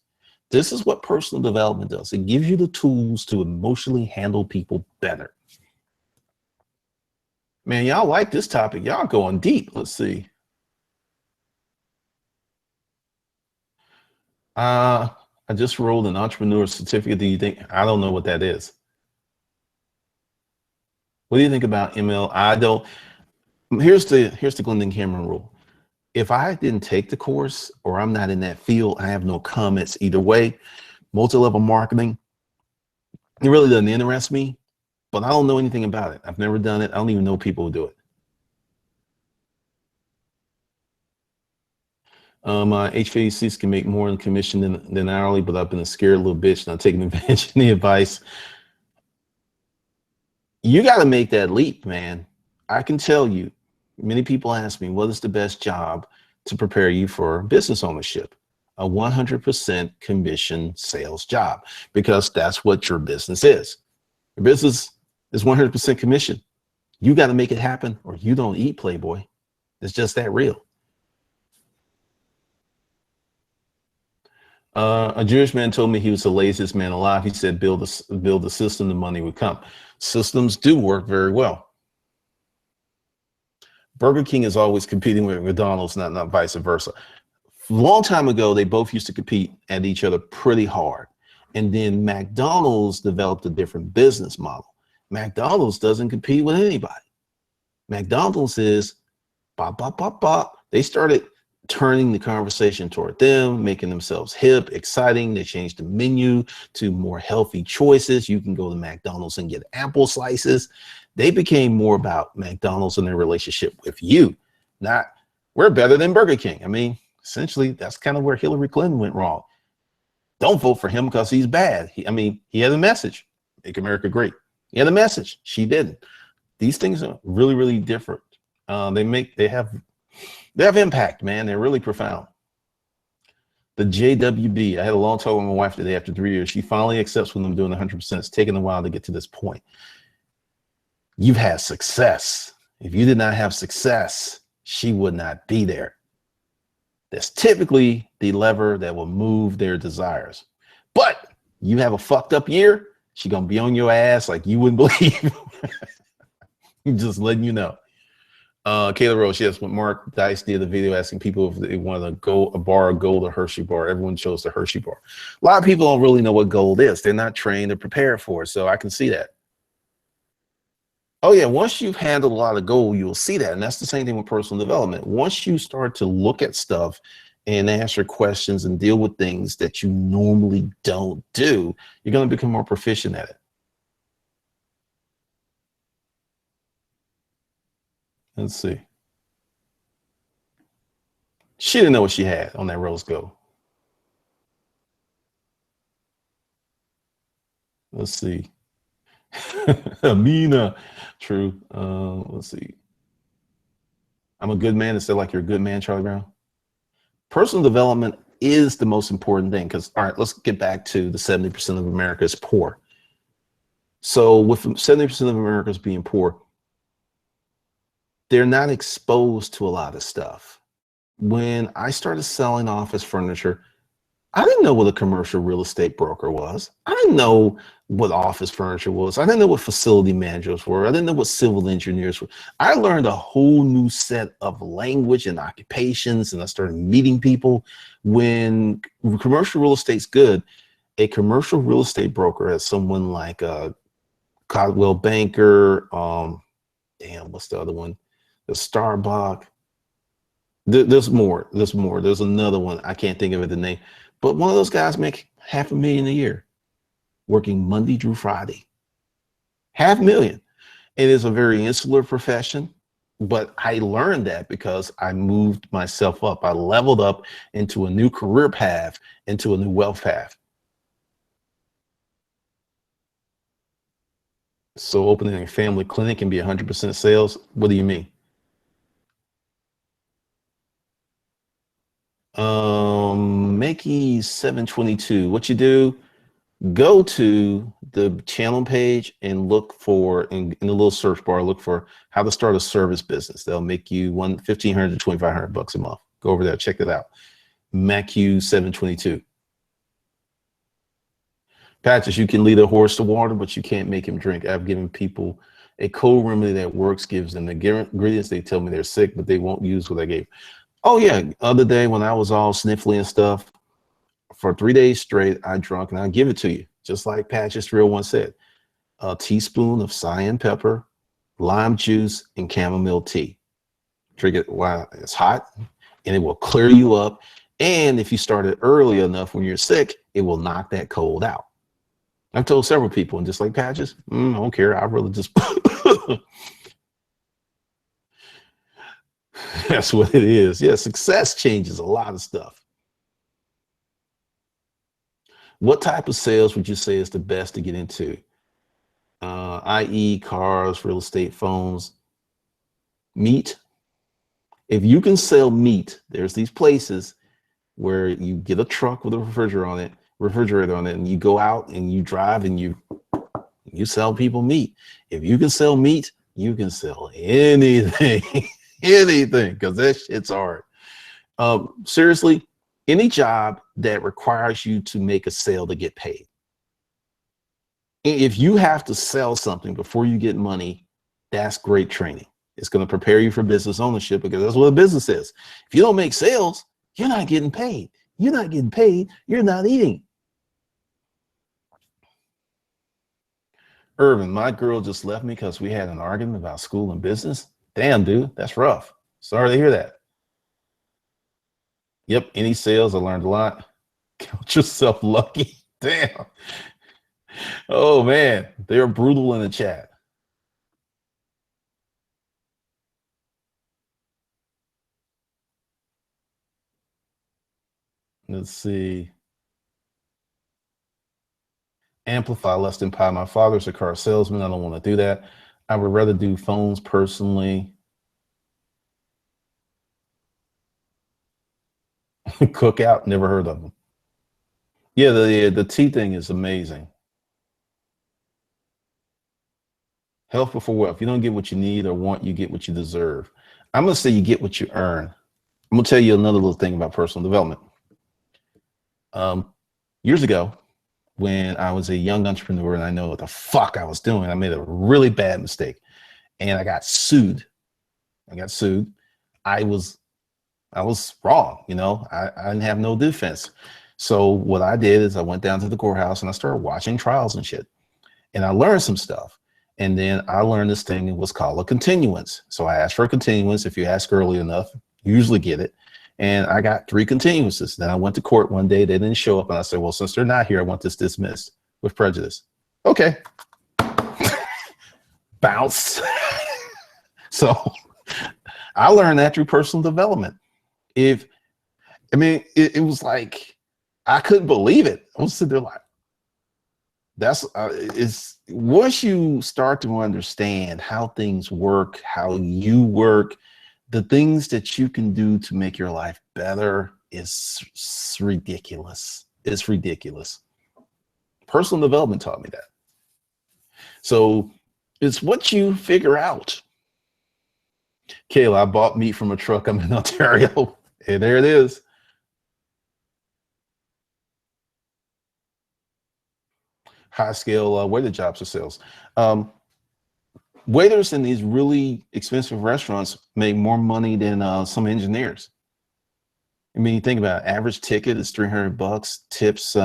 This is what personal development does. It gives you the tools to emotionally handle people better. Man, y'all like this topic. Y'all going deep. Let's see. I just rolled an entrepreneur certificate. Do you think? I don't know what that is. What do you think about ML? I don't. Here's the Glendon Cameron rule. If I didn't take the course or I'm not in that field, I have no comments either way. Multi-level marketing, it really doesn't interest me, but I don't know anything about it. I've never done it. I don't even know people who do it. My HVACs can make more in commission than hourly, but I've been a scared little bitch, not taking advantage of the advice. You got to make that leap, man. I can tell you, many people ask me, what is the best job to prepare you for business ownership? A 100% commission sales job, because that's what your business is. Your business is 100% commission. You got to make it happen or you don't eat, Playboy. It's just that real. A Jewish man told me he was the laziest man alive. He said, build a system, the money would come. Systems do work very well. Burger King is always competing with McDonald's, not vice versa. A long time ago, they both used to compete at each other pretty hard. And then McDonald's developed a different business model. McDonald's doesn't compete with anybody. McDonald's is bop, bop, bop, bop. They started turning the conversation toward them, making themselves hip, exciting. They changed the menu to more healthy choices. You can go to McDonald's and get apple slices. They became more about McDonald's and their relationship with you. Not, we're better than Burger King. I mean, essentially, that's kind of where Hillary Clinton went wrong. Don't vote for him because he's bad. He had a message, make America great. He had a message. She didn't. These things are really, really different. They have They have impact, man. They're really profound. The JWB. I had a long talk with my wife today after 3 years. She finally accepts when I'm doing 100%. It's taken a while to get to this point. You've had success. If you did not have success, she would not be there. That's typically the lever that will move their desires. But you have a fucked up year, she's gonna be on your ass like you wouldn't believe. Just letting you know. Kayla Rose, yes, when Mark Dice did the video asking people if they wanted a bar of gold or Hershey bar, everyone chose the Hershey bar. A lot of people don't really know what gold is. They're not trained or prepared for it, so I can see that. Oh yeah, once you've handled a lot of gold, you'll see that. And that's the same thing with personal development. Once you start to look at stuff and answer questions and deal with things that you normally don't do, you're going to become more proficient at it. Let's see. She didn't know what she had on that rose gold. Let's see. Amina. True. Let's see. I'm a good man instead like you're a good man, Charlie Brown. Personal development is the most important thing because, all right, let's get back to the 70% of America is poor. So with 70% of Americans being poor, they're not exposed to a lot of stuff. When I started selling office furniture, I didn't know what a commercial real estate broker was. I didn't know what office furniture was. I didn't know what facility managers were. I didn't know what civil engineers were. I learned a whole new set of language and occupations, and I started meeting people. When commercial real estate's good, a commercial real estate broker is someone like a Caldwell Banker, damn, what's the other one? The Starbucks. There's more. There's another one. I can't think of it, the name. But one of those guys make $500,000 a year, working Monday through Friday. $500,000. It is a very insular profession, but I learned that because I moved myself up. I leveled up into a new career path, into a new wealth path. So opening a family clinic and be 100% sales, what do you mean? Makey 722, what you do, go to the channel page and look for, in the little search bar, look for how to start a service business. They'll make you $1,500 to $2,500 a month. Go over there, check it out. MacU 722. Patches, you can lead a horse to water, but you can't make him drink. I've given people a cold remedy that works, gives them the ingredients. They tell me they're sick, but they won't use what I gave. Oh yeah, other day when I was all sniffly and stuff, for 3 days straight, I drunk, and I'll give it to you, just like Patches 301 said. A teaspoon of cayenne pepper, lime juice, and chamomile tea. Drink it while it's hot, and it will clear you up. And if you started early enough when you're sick, it will knock that cold out. I've told several people, and just like Patches, I don't care. I really just that's what it is. Yeah, success changes a lot of stuff. What type of sales would you say is the best to get into? I.e. cars, real estate, phones, meat. If you can sell meat, there's these places where you get a truck with a refrigerator on it, and you go out and you drive and you sell people meat. If you can sell meat, you can sell anything, anything, because that shit's hard. Seriously, any job that requires you to make a sale to get paid. If you have to sell something before you get money, that's great training. It's going to prepare you for business ownership, because that's what a business is. If you don't make sales, you're not getting paid. You're not getting paid. You're not eating. Irvin, my girl just left me because we had an argument about school and business. Damn, dude, that's rough. Sorry to hear that. Yep, any sales, I learned a lot. Count yourself lucky. Damn. Oh man, they're brutal in the chat. Let's see. Amplify less than pi. My father's a car salesman. I don't want to do that. I would rather do phones personally. Cookout, never heard of them. Yeah, the tea thing is amazing. Health before wealth. You don't get what you need or want, you get what you deserve. I'm gonna say you get what you earn. I'm gonna tell you another little thing about personal development. Um, Years ago, when I was a young entrepreneur and I know what the fuck I was doing, I made a really bad mistake and I got sued. I got sued. I was I was wrong, you know. I didn't have no defense. So what I did is I went down to the courthouse and I started watching trials and shit. And I learned some stuff. And then I learned this thing, it was called a continuance. So I asked for a continuance. If you ask early enough, you usually get it. And I got 3 continuances. Then I went to court one day, they didn't show up. And I said, well, since they're not here, I want this dismissed with prejudice. Okay. Bounce. So I learned that through personal development. It was like, I couldn't believe it. I was sitting there like, it's once you start to understand how things work, how you work, the things that you can do to make your life better is ridiculous. It's ridiculous. Personal development taught me that. So it's what you figure out. Kayla, I bought meat from a truck. I'm in Ontario. Hey, there it is. High scale waiter jobs or sales. Waiters in these really expensive restaurants make more money than some engineers. I mean, you think about it, average ticket is $300. Tips, at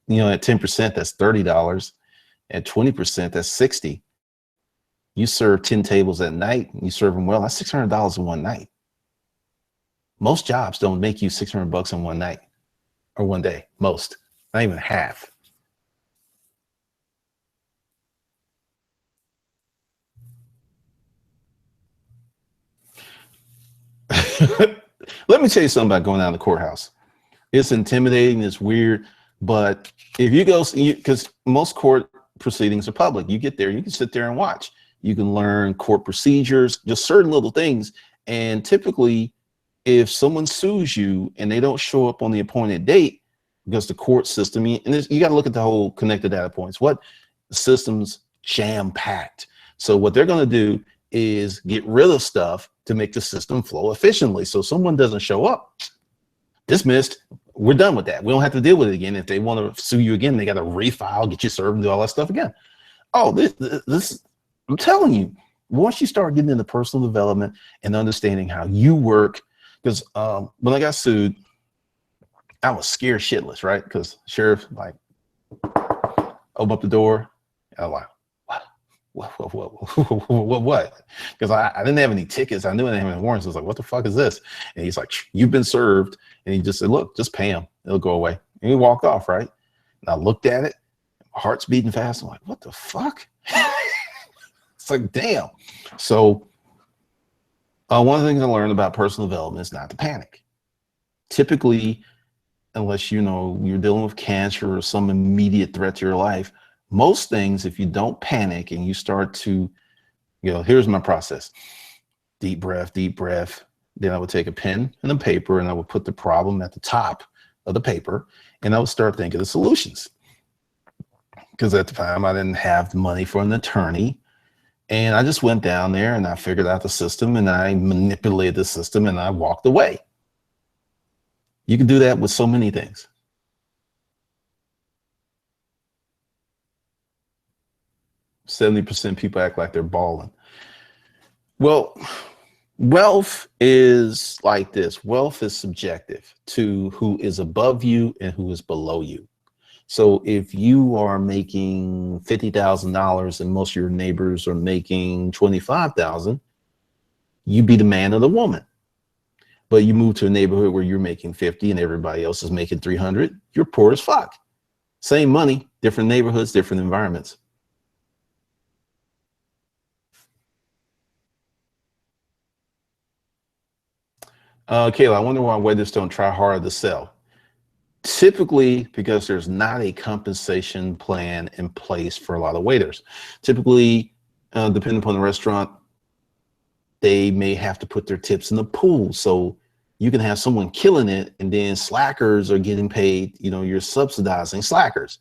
10%, that's $30. At 20%, that's $60. You serve 10 tables at night, and you serve them well, that's $600 in one night. Most jobs don't make you $600 in one night or one day. Most, not even half. Let me tell you something about going down to the courthouse. It's intimidating, it's weird, but if you go, because most court proceedings are public, you get there, you can sit there and watch. You can learn court procedures, just certain little things. And typically, if someone sues you and they don't show up on the appointed date, because the court system, and you got to look at the whole connected data points. What system's jam-packed. So what they're going to do is get rid of stuff to make the system flow efficiently. So someone doesn't show up, dismissed, we're done with that. We don't have to deal with it again. If they want to sue you again, they got to refile, get you served, and do all that stuff again. Oh, this, I'm telling you, once you start getting into personal development and understanding how you work, because when I got sued, I was scared shitless, right? Because sheriff like open up the door, and I'm like, what? Because I didn't have any tickets. I knew I didn't have any warrants. I was like, what the fuck is this? And he's like, you've been served. And he just said, look, just pay him. It'll go away. And he walked off, right? And I looked at it, my heart's beating fast. I'm like, what the fuck? It's like, damn. So one of the things I learned about personal development is not to panic. Typically, unless you're dealing with cancer or some immediate threat to your life, most things, if you don't panic and you start to, here's my process. Deep breath, deep breath. Then I would take a pen and a paper and I would put the problem at the top of the paper and I would start thinking of solutions. Because at the time I didn't have the money for an attorney. And I just went down there and I figured out the system and I manipulated the system and I walked away. You can do that with so many things. %70 people act like they're balling. Well, wealth is like this. Wealth is subjective to who is above you and who is below you. So if you are making $50,000 and most of your neighbors are making 25,000, you be the man or the woman. But you move to a neighborhood where you're making 50 and everybody else is making 300, you're poor as fuck. Same money, different neighborhoods, different environments. Kayla, I wonder why waiters don't try harder to sell. Typically, because there's not a compensation plan in place for a lot of waiters. Typically, depending upon the restaurant, they may have to put their tips in the pool. So you can have someone killing it and then slackers are getting paid. You're subsidizing slackers.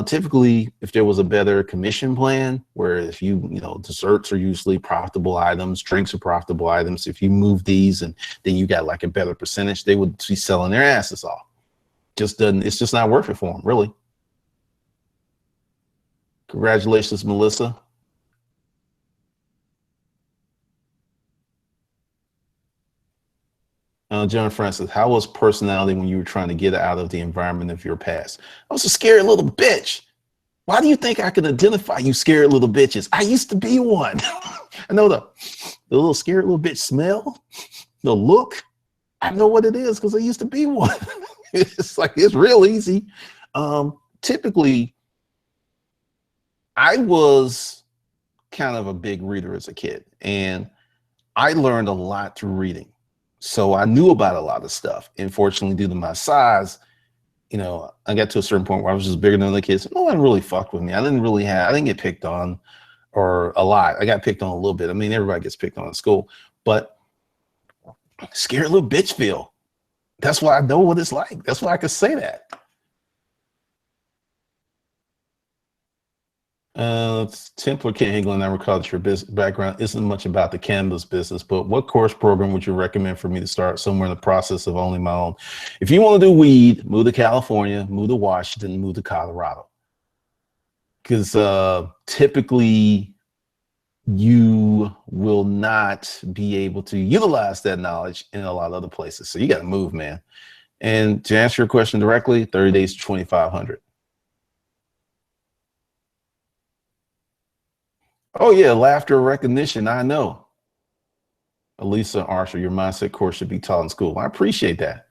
Typically, if there was a better commission plan, where if desserts are usually profitable items, drinks are profitable items. If you move these and then you got like a better percentage, they would be selling their asses off. It's just not worth it for them, really. Congratulations, Melissa. John Francis, how was personality when you were trying to get out of the environment of your past? I was a scared little bitch. Why do you think I can identify you scared little bitches? I used to be one. I know the little scared little bitch smell, the look. I know what it is because I used to be one. It's real easy. Typically, I was kind of a big reader as a kid, and I learned a lot through reading. So I knew about a lot of stuff. And fortunately, due to my size, I got to a certain point where I was just bigger than the kids. No one really fucked with me. I didn't get picked on or a lot. I got picked on a little bit. I mean, everybody gets picked on in school, but scared little bitch feel. That's why I know what it's like. That's why I could say that. Templar can't handle in agriculture background isn't much about the cannabis business, but what course program would you recommend for me to start somewhere in the process of owning my own? If you want to do weed, move to California, move to Washington, move to Colorado. Because typically you will not be able to utilize that knowledge in a lot of other places. So you got to move, man. And to answer your question directly, 30 days to 2,500. Oh yeah, laughter recognition. I know. Elisa Archer, your mindset course should be taught in school. I appreciate that.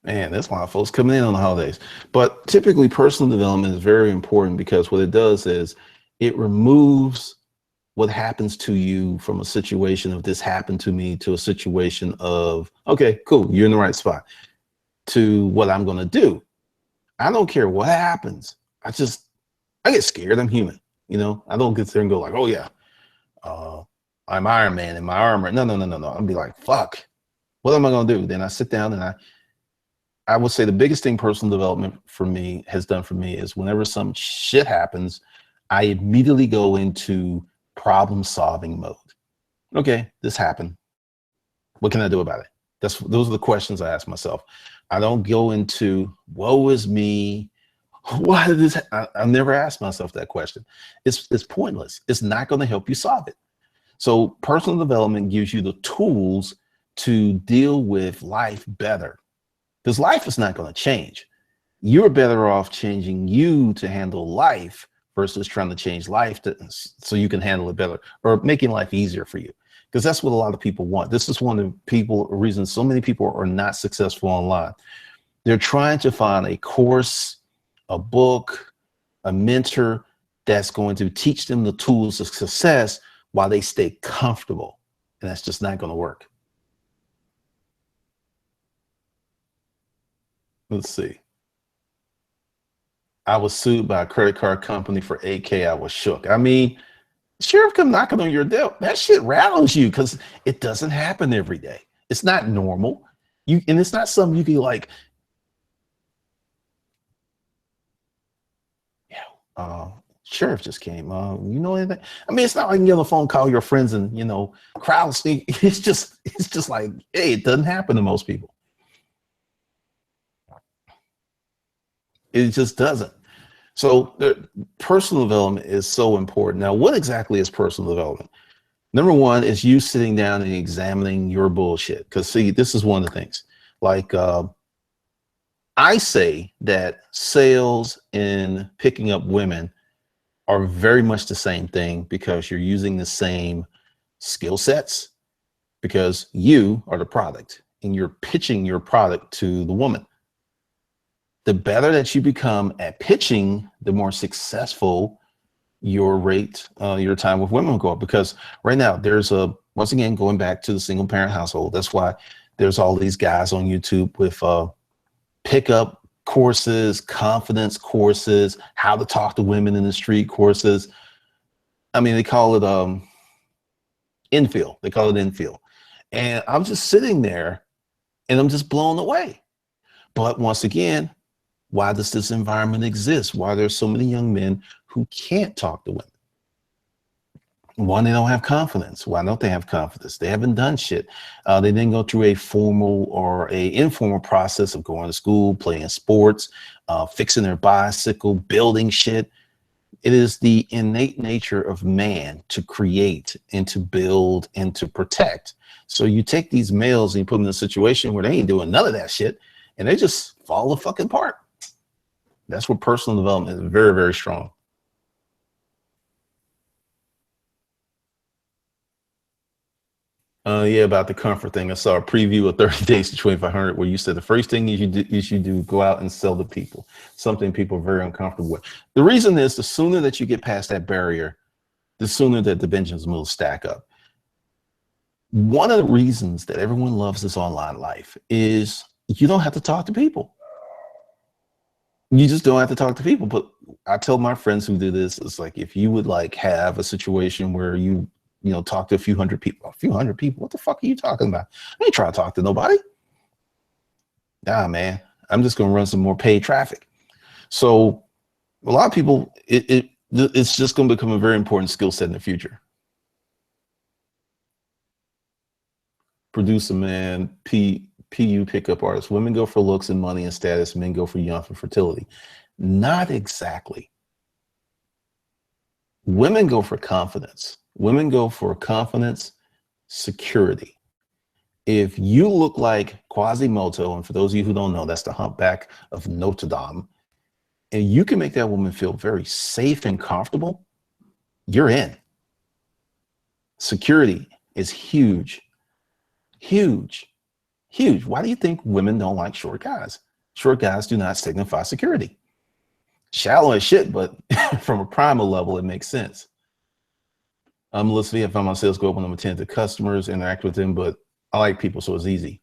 Man, that's a lot of folks coming in on the holidays. But typically personal development is very important because what it does is it removes what happens to you from a situation of this happened to me to a situation of, okay, cool, you're in the right spot, to what I'm going to do. I don't care what happens. I get scared. I'm human. I don't get there and go like, oh yeah, I'm Iron Man in my armor. No. I'll be like, fuck, what am I going to do? Then I sit down and I would say the biggest thing personal development has done for me is whenever some shit happens, I immediately go into problem solving mode. Okay, this happened. What can I do about it? Those are the questions I ask myself. I don't go into woe is me. Why did this? I never ask myself that question. It's pointless. It's not going to help you solve it. So personal development gives you the tools to deal with life better, because life is not going to change. You're better off changing you to handle life versus trying to change life so you can handle it better, or making life easier for you. Because that's what a lot of people want. This is one of the reasons so many people are not successful online. They're trying to find a course, a book, a mentor that's going to teach them the tools of success while they stay comfortable. And that's just not going to work. Let's see. I was sued by a credit card company for $8K. I was shook. I mean, sheriff come knocking on your door. That shit rattles you because it doesn't happen every day. It's not normal. And it's not something you can like, sheriff just came. You know anything? I mean, it's not like you get on the phone, call your friends, and crowd speak. It's just like, hey, it doesn't happen to most people. It just doesn't. So personal development is so important. Now, what exactly is personal development? Number one is you sitting down and examining your bullshit. Because see, this is one of the things. Like I say that sales and picking up women are very much the same thing, because you're using the same skill sets, because you are the product and you're pitching your product to the woman. The better that you become at pitching, the more successful your rate, your time with women will go up. Because right now once again, going back to the single parent household, that's why there's all these guys on YouTube with pickup courses, confidence courses, how to talk to women in the street courses. I mean, they call it infill. They call it infill. And I'm just sitting there and I'm just blown away. But once again, why does this environment exist? Why there's so many young men who can't talk to women? One, they don't have confidence. Why don't they have confidence? They haven't done shit. They didn't go through a formal or a informal process of going to school, playing sports, fixing their bicycle, building shit. It is the innate nature of man to create and to build and to protect. So you take these males and you put them in a situation where they ain't doing none of that shit and they just fall the fucking apart. That's where personal development is very, very strong. Yeah, about the comfort thing. I saw a preview of 30 Days to 2500 where you said the first thing you should do, go out and sell to people, something people are very uncomfortable with. The reason is the sooner that you get past that barrier, the sooner that the Benjamins will stack up. One of the reasons that everyone loves this online life is you don't have to talk to people. You just don't have to talk to people. But I tell my friends who do this, it's like, if you would like have a situation where you talk to a few hundred people, what the fuck are you talking about? I ain't trying to talk to nobody. Nah, man, I'm just going to run some more paid traffic. So a lot of people, it's just going to become a very important skill set in the future. Producer man, PU pickup artists. Women go for looks and money and status. Men go for youth and fertility. Not exactly. Women go for confidence. Women go for confidence, security. If you look like Quasimodo, and for those of you who don't know, that's the humpback of Notre Dame, and you can make that woman feel very safe and comfortable, you're in. Security is huge, huge, huge. Why do you think women don't like short guys? Short guys do not signify security. Shallow as shit, but from a primal level, it makes sense. Melissa, I found my sales go up when I'm attentive to customers, interact with them, but I like people, so it's easy.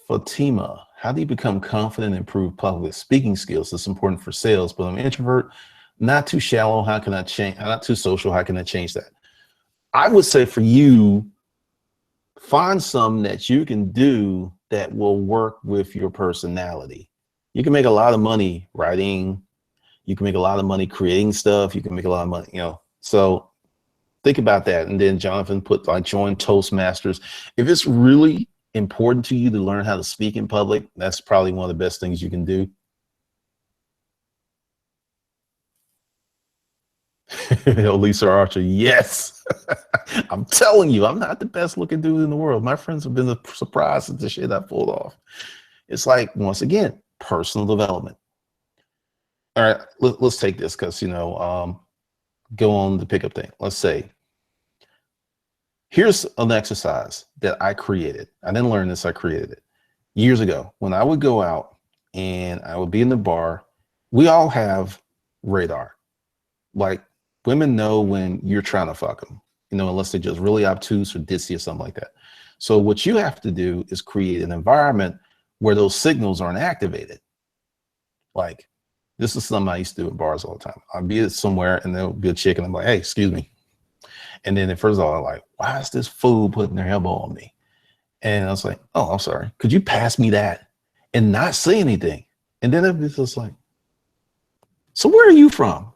Fatima, how do you become confident and improve public speaking skills? It's important for sales, but I'm an introvert, not too shallow. How can I change? I'm not too social. How can I change that? I would say for you, find some that you can do that will work with your personality. You can make a lot of money writing. You can make a lot of money creating stuff. You can make a lot of money, so think about that. And then Jonathan put like join Toastmasters. If it's really important to you to learn how to speak in public, that's probably one of the best things you can do. Lisa Archer, yes. I'm telling you, I'm not the best looking dude in the world. My friends have been surprised at the shit I pulled off. It's like, once again, personal development. All right, let's take this because, go on the pickup thing. Let's say, here's an exercise that I created. I didn't learn this, I created it years ago. When I would go out and I would be in the bar, we all have radar. Like, women know when you're trying to fuck them, unless they're just really obtuse or ditzy or something like that. So what you have to do is create an environment where those signals aren't activated. Like, this is something I used to do in bars all the time. I'd be somewhere and there'll be a chick and I'm like, hey, excuse me. And then first of all, I'm like, why is this fool putting their elbow on me? And I was like, oh, I'm sorry. Could you pass me that? And not say anything. And then it was just like, so where are you from?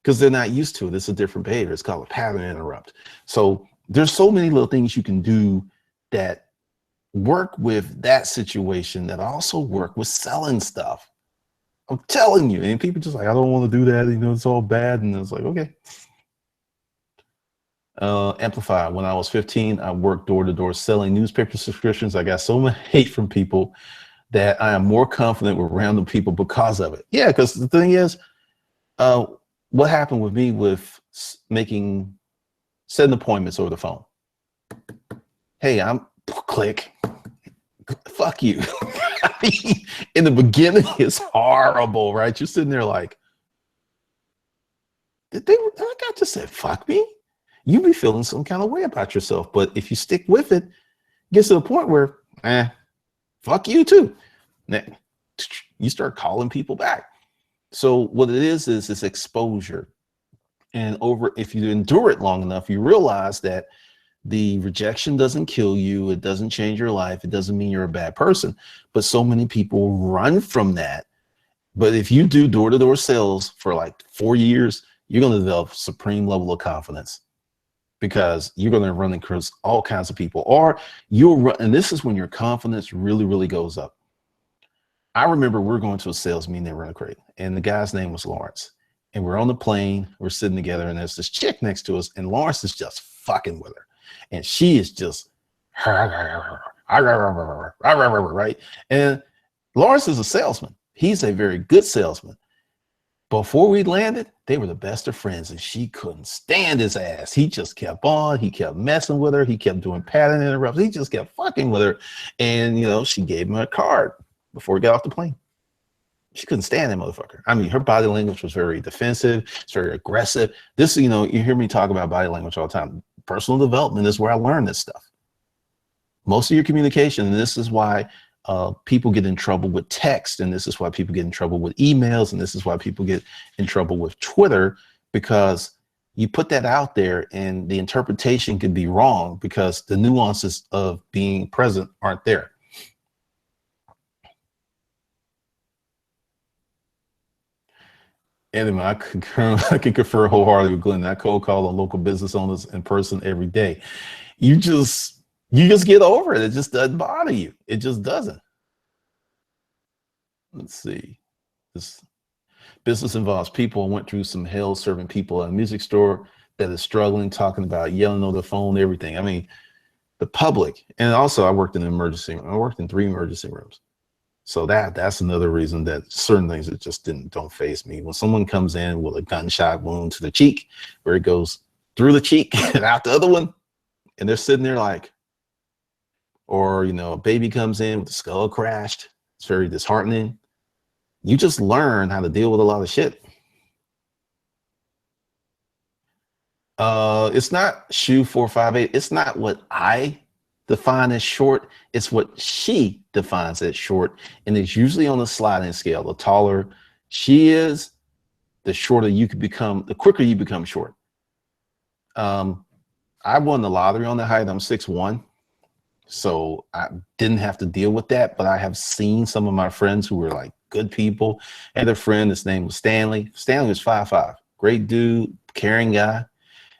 Because they're not used to it. It's a different behavior. It's called a pattern interrupt. So there's so many little things you can do that work with that situation that also work with selling stuff. I'm telling you. And people just like, I don't want to do that. It's all bad. And it's like, okay. Amplify. When I was 15, I worked door to door selling newspaper subscriptions. I got so much hate from people that I am more confident with random people because of it. Yeah, because the thing is, what happened with me with setting appointments over the phone? Hey, I'm click. Fuck you. I mean, in the beginning, it's horrible, right? You're sitting there like, that guy just said, fuck me? You be feeling some kind of way about yourself. But if you stick with it, it gets to the point where, fuck you too. You start calling people back. So what it is this exposure. And if you endure it long enough, you realize that the rejection doesn't kill you. It doesn't change your life. It doesn't mean you're a bad person. But so many people run from that. But if you do door-to-door sales for like 4 years, you're going to develop supreme level of confidence, because you're going to run across all kinds of people, or you'll run. And this is when your confidence really, really goes up. I remember we're going to a sales meeting at Rent a Crate, and the guy's name was Lawrence. And we're on the plane, we're sitting together, and there's this chick next to us, and Lawrence is just fucking with her. And she is just, right? And Lawrence is a salesman. He's a very good salesman. Before we landed, they were the best of friends, and she couldn't stand his ass. He just kept on. He kept messing with her. He kept doing pattern interruptions. He just kept fucking with her. And, you know, she gave him a card before he got off the plane. She couldn't stand that motherfucker. I mean, her body language was very defensive. It's very aggressive. This, you know, you hear me talk about body language all the time. Personal development is where I learned this stuff. Most of your communication, and this is why people get in trouble with text, and this is why people get in trouble with emails, and this is why people get in trouble with Twitter, because you put that out there and the interpretation can be wrong because the nuances of being present aren't there. Anyway, I can confer wholeheartedly with Glenn. I cold call on local business owners in person every day. You just get over it. It just doesn't bother you. It just doesn't. Let's see. This business involves people. I went through some hell serving people at a music store that is struggling, talking about yelling on the phone, everything. I mean, the public. And also I worked in an emergency room. I worked in 3 emergency rooms. So that's another reason that certain things that just don't faze me. When someone comes in with a gunshot wound to the cheek, where it goes through the cheek and out the other one, and they're sitting there like, or, you know, a baby comes in with the skull crashed. It's very disheartening. You just learn how to deal with a lot of shit. It's not shoe 458. It's not what I define as short. It's what she defines as short. And it's usually on a sliding scale. The taller she is, the shorter you can become, the quicker you become short. I won the lottery on the height. I'm 6'1". So I didn't have to deal with that, but I have seen some of my friends who were like good people. I had a friend, his name was Stanley. Stanley was 5'5", great dude, caring guy.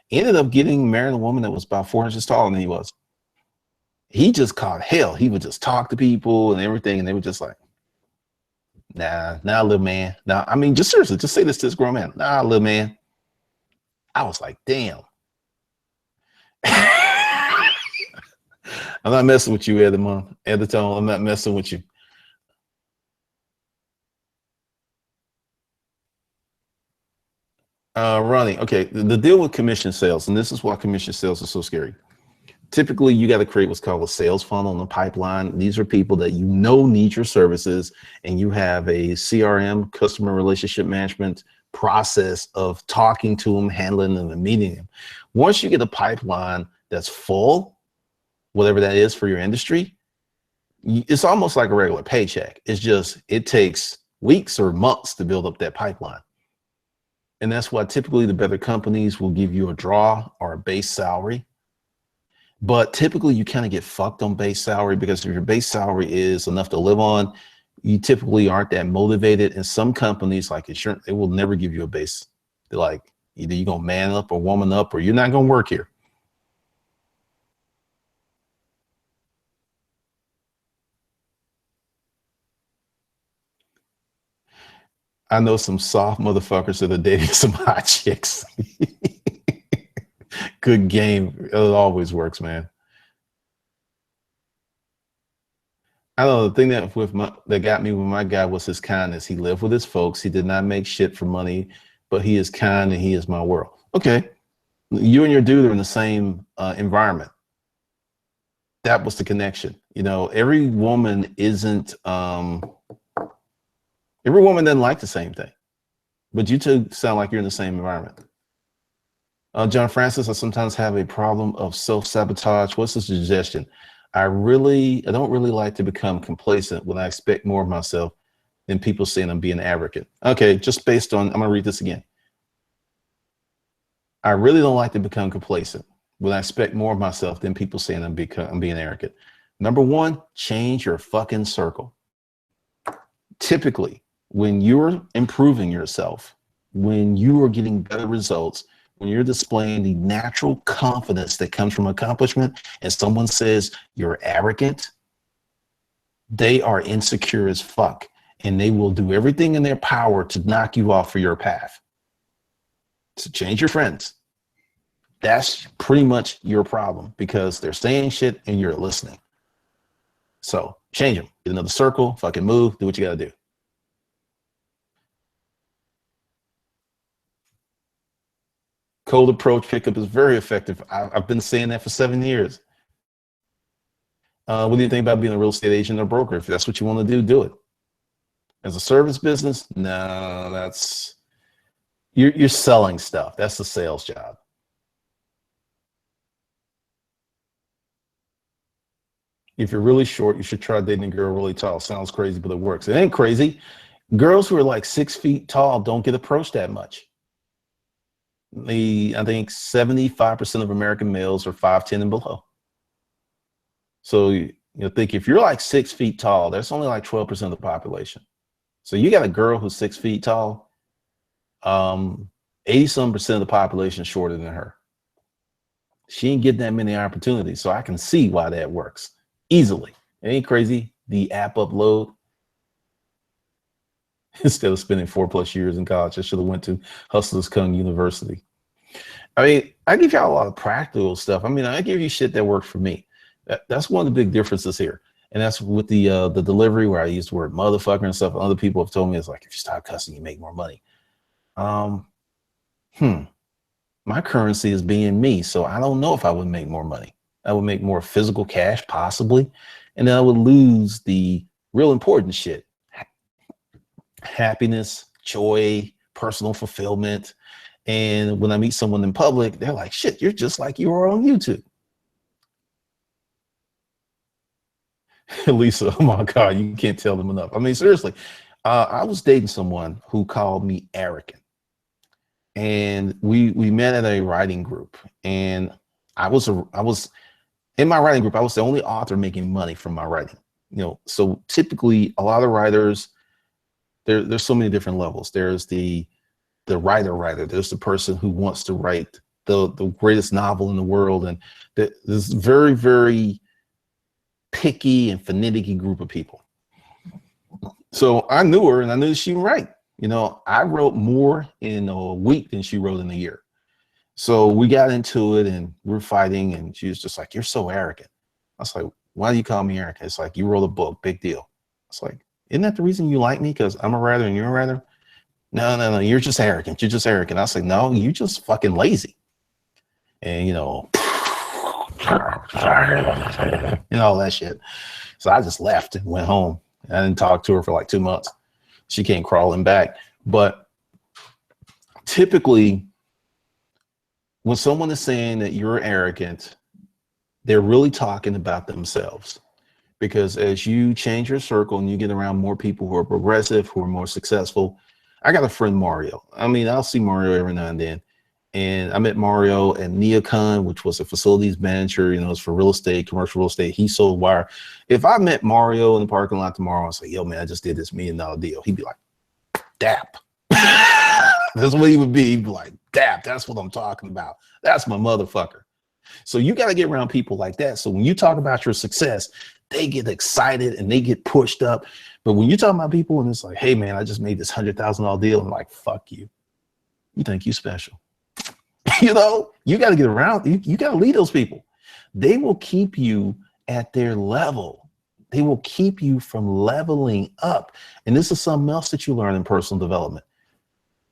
He ended up marrying a woman that was about 4 inches taller than he was. He just caught hell. He would just talk to people and everything, and they were just like, nah, little man. Nah, I mean, just seriously, just say this to this grown man. Nah, little man. I was like, damn. I'm not messing with you, Editone. I'm not messing with you. Ronnie, okay, the deal with commission sales, and this is why commission sales are so scary. Typically, you got to create what's called a sales funnel in the pipeline. These are people that you know need your services, and you have a CRM, customer relationship management process of talking to them, handling them, and meeting them. Once you get a pipeline that's full, whatever that is for your industry, it's almost like a regular paycheck. It's just, it takes weeks or months to build up that pipeline. And that's why typically the better companies will give you a draw or a base salary. But typically you kind of get fucked on base salary, because if your base salary is enough to live on, you typically aren't that motivated. And some companies like insurance, they will never give you a base. They're like, either you're going to man up or woman up, or you're not going to work here. I know some soft motherfuckers that are dating some hot chicks. Good game. It always works, man. I know the thing that got me with my guy was his kindness. He lived with his folks. He did not make shit for money, but he is kind and he is my world. Okay. You and your dude are in the same environment. That was the connection. You know, every woman doesn't like the same thing, but you two sound like you're in the same environment. John Francis, I sometimes have a problem of self-sabotage. What's the suggestion? I don't really like to become complacent when I expect more of myself than people saying I'm being arrogant. Okay, just based on, I'm gonna read this again. I really don't like to become complacent when I expect more of myself than people saying I'm being arrogant. Number one, change your fucking circle. Typically, when you're improving yourself, when you are getting better results, when you're displaying the natural confidence that comes from accomplishment, and someone says you're arrogant, they are insecure as fuck, and they will do everything in their power to knock you off of your path. So change your friends. That's pretty much your problem, because they're saying shit and you're listening. So change them. Get another circle, fucking move, do what you gotta do. Cold approach pickup is very effective. I've been saying that for 7 years. What do you think about being a real estate agent or broker? If that's what you want to do it. As a service business, no, that's you're selling stuff. That's the sales job. If you're really short, you should try dating a girl really tall. Sounds crazy, but it works. It ain't crazy. Girls who are like 6 feet tall don't get approached that much. I think 75% of American males are 5'10" and below. So think if you're like 6 feet tall, that's only like 12% of the population. So you got a girl who's 6 feet tall, 80-some% of the population is shorter than her. She ain't getting that many opportunities. So I can see why that works easily. It ain't crazy. The app upload. Instead of spending 4+ years in college, I should have went to Hustlers Kung University. I mean, I give y'all a lot of practical stuff. I mean, I give you shit that worked for me. That's one of the big differences here. And that's with the delivery, where I use the word motherfucker and stuff. Other people have told me it's like, if you stop cussing, you make more money. My currency is being me. So I don't know if I would make more money. I would make more physical cash, possibly. And then I would lose the real important shit. Happiness, joy, personal fulfillment. And when I meet someone in public, they're like, shit, you're just like you are on YouTube. Lisa, oh my God, you can't tell them enough. I mean, seriously, I was dating someone who called me arrogant. And we met at a writing group. And I was in my writing group, I was the only author making money from my writing. So typically a lot of writers, there's so many different levels. There's the writer. There's the person who wants to write the greatest novel in the world. And there's very, very picky and finicky group of people. So I knew her, and I knew she would write. I wrote more in a week than she wrote in a year. So we got into it, and we're fighting, and she was just like, you're so arrogant. I was like, why do you call me arrogant? It's like, you wrote a book, big deal. It's like, isn't that the reason you like me? Because I'm a writer and you're a writer? No, you're just arrogant. You're just arrogant. I was like, no, you just fucking lazy. And, all that shit. So I just left and went home. I didn't talk to her for like 2 months. She came crawling back. But typically, when someone is saying that you're arrogant, they're really talking about themselves. Because as you change your circle and you get around more people who are progressive, who are more successful. I got a friend, Mario. I mean, I'll see Mario every now and then. And I met Mario at Neocon, which was a facilities manager, it's for real estate, commercial real estate. He sold wire. If I met Mario in the parking lot tomorrow, I'd say, yo, man, I just did this $1 million deal. He'd be like, dap. That's what he would be. He'd be like, dap, that's what I'm talking about. That's my motherfucker. So you got to get around people like that. So when you talk about your success, they get excited and they get pushed up. But when you talk about people and it's like, hey, man, I just made this $100,000 deal. I'm like, fuck you. You think you special. You got to get around. You got to lead those people. They will keep you at their level. They will keep you from leveling up. And this is something else that you learn in personal development.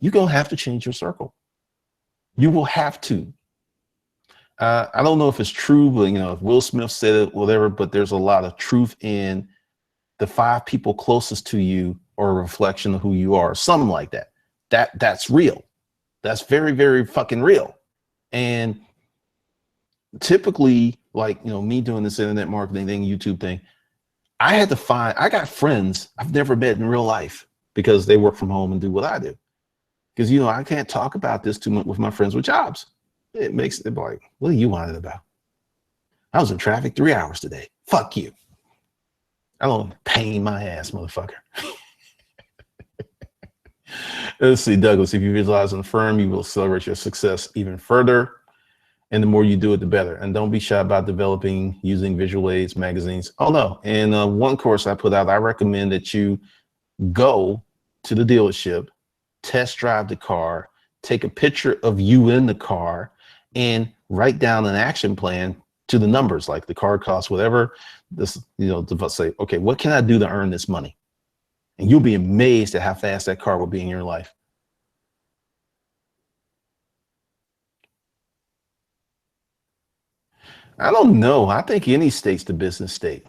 You're going to have to change your circle. You will have to. I don't know if it's true, but if Will Smith said it, whatever, but there's a lot of truth in the 5 people closest to you are a reflection of who you are, something like that. That's real. That's very, very fucking real. And typically, like, me doing this internet marketing thing, YouTube thing, I got friends I've never met in real life because they work from home and do what I do. Because, I can't talk about this too much with my friends with jobs. It makes it like, what are you whining about? I was in traffic 3 hours today. Fuck you. I don't pain my ass, motherfucker. Let's see, Douglas, if you visualize on the firm, you will accelerate your success even further. And the more you do it, the better. And don't be shy about developing using visual aids, magazines. Oh, no. And one course I put out, I recommend that you go to the dealership, test drive the car, take a picture of you in the car, and write down an action plan to the numbers, like the car costs whatever. This, to say, okay, what can I do to earn this money? And you'll be amazed at how fast that car will be in your life. I don't know. I think any state's the business state.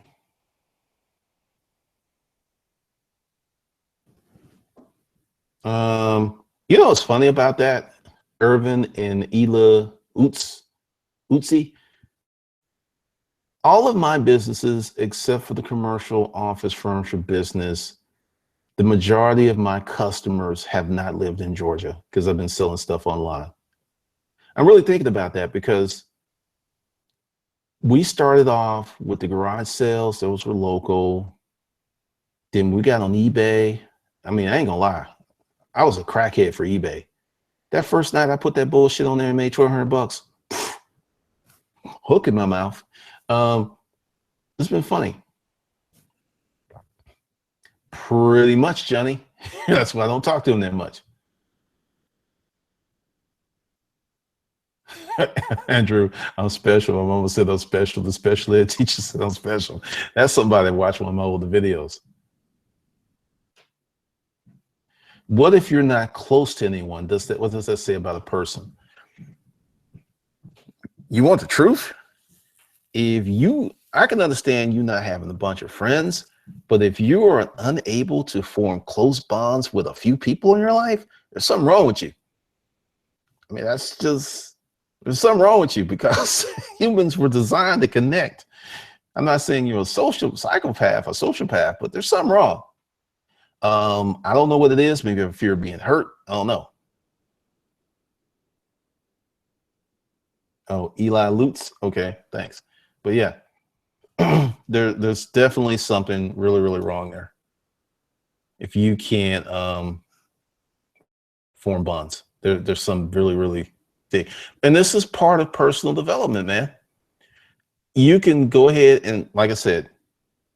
What's funny about that? Irvin and Ela Utsi, all of my businesses, except for the commercial office furniture business, the majority of my customers have not lived in Georgia because I've been selling stuff online. I'm really thinking about that because we started off with the garage sales. Those were local. Then we got on eBay. I mean, I ain't gonna lie. I was a crackhead for eBay. That first night I put that bullshit on there and made $1,200. Hook in my mouth. It's been funny. Pretty much, Johnny. That's why I don't talk to him that much. Andrew, I'm special. My mama said I'm special. The special ed teacher said I'm special. That's somebody that watched one of my older videos. What if you're not close to anyone? What does that say about a person? You want the truth? I can understand you not having a bunch of friends, but if you are unable to form close bonds with a few people in your life, there's something wrong with you. I mean, there's something wrong with you because humans were designed to connect. I'm not saying you're a social psychopath or sociopath, but there's something wrong. I don't know what it is. Maybe a fear of being hurt. I don't know. Oh, Eli Lutz. Okay, thanks. But yeah, there's definitely something really, really wrong there. If you can't form bonds, there's some really, really thing. And this is part of personal development, man. You can go ahead and, like I said,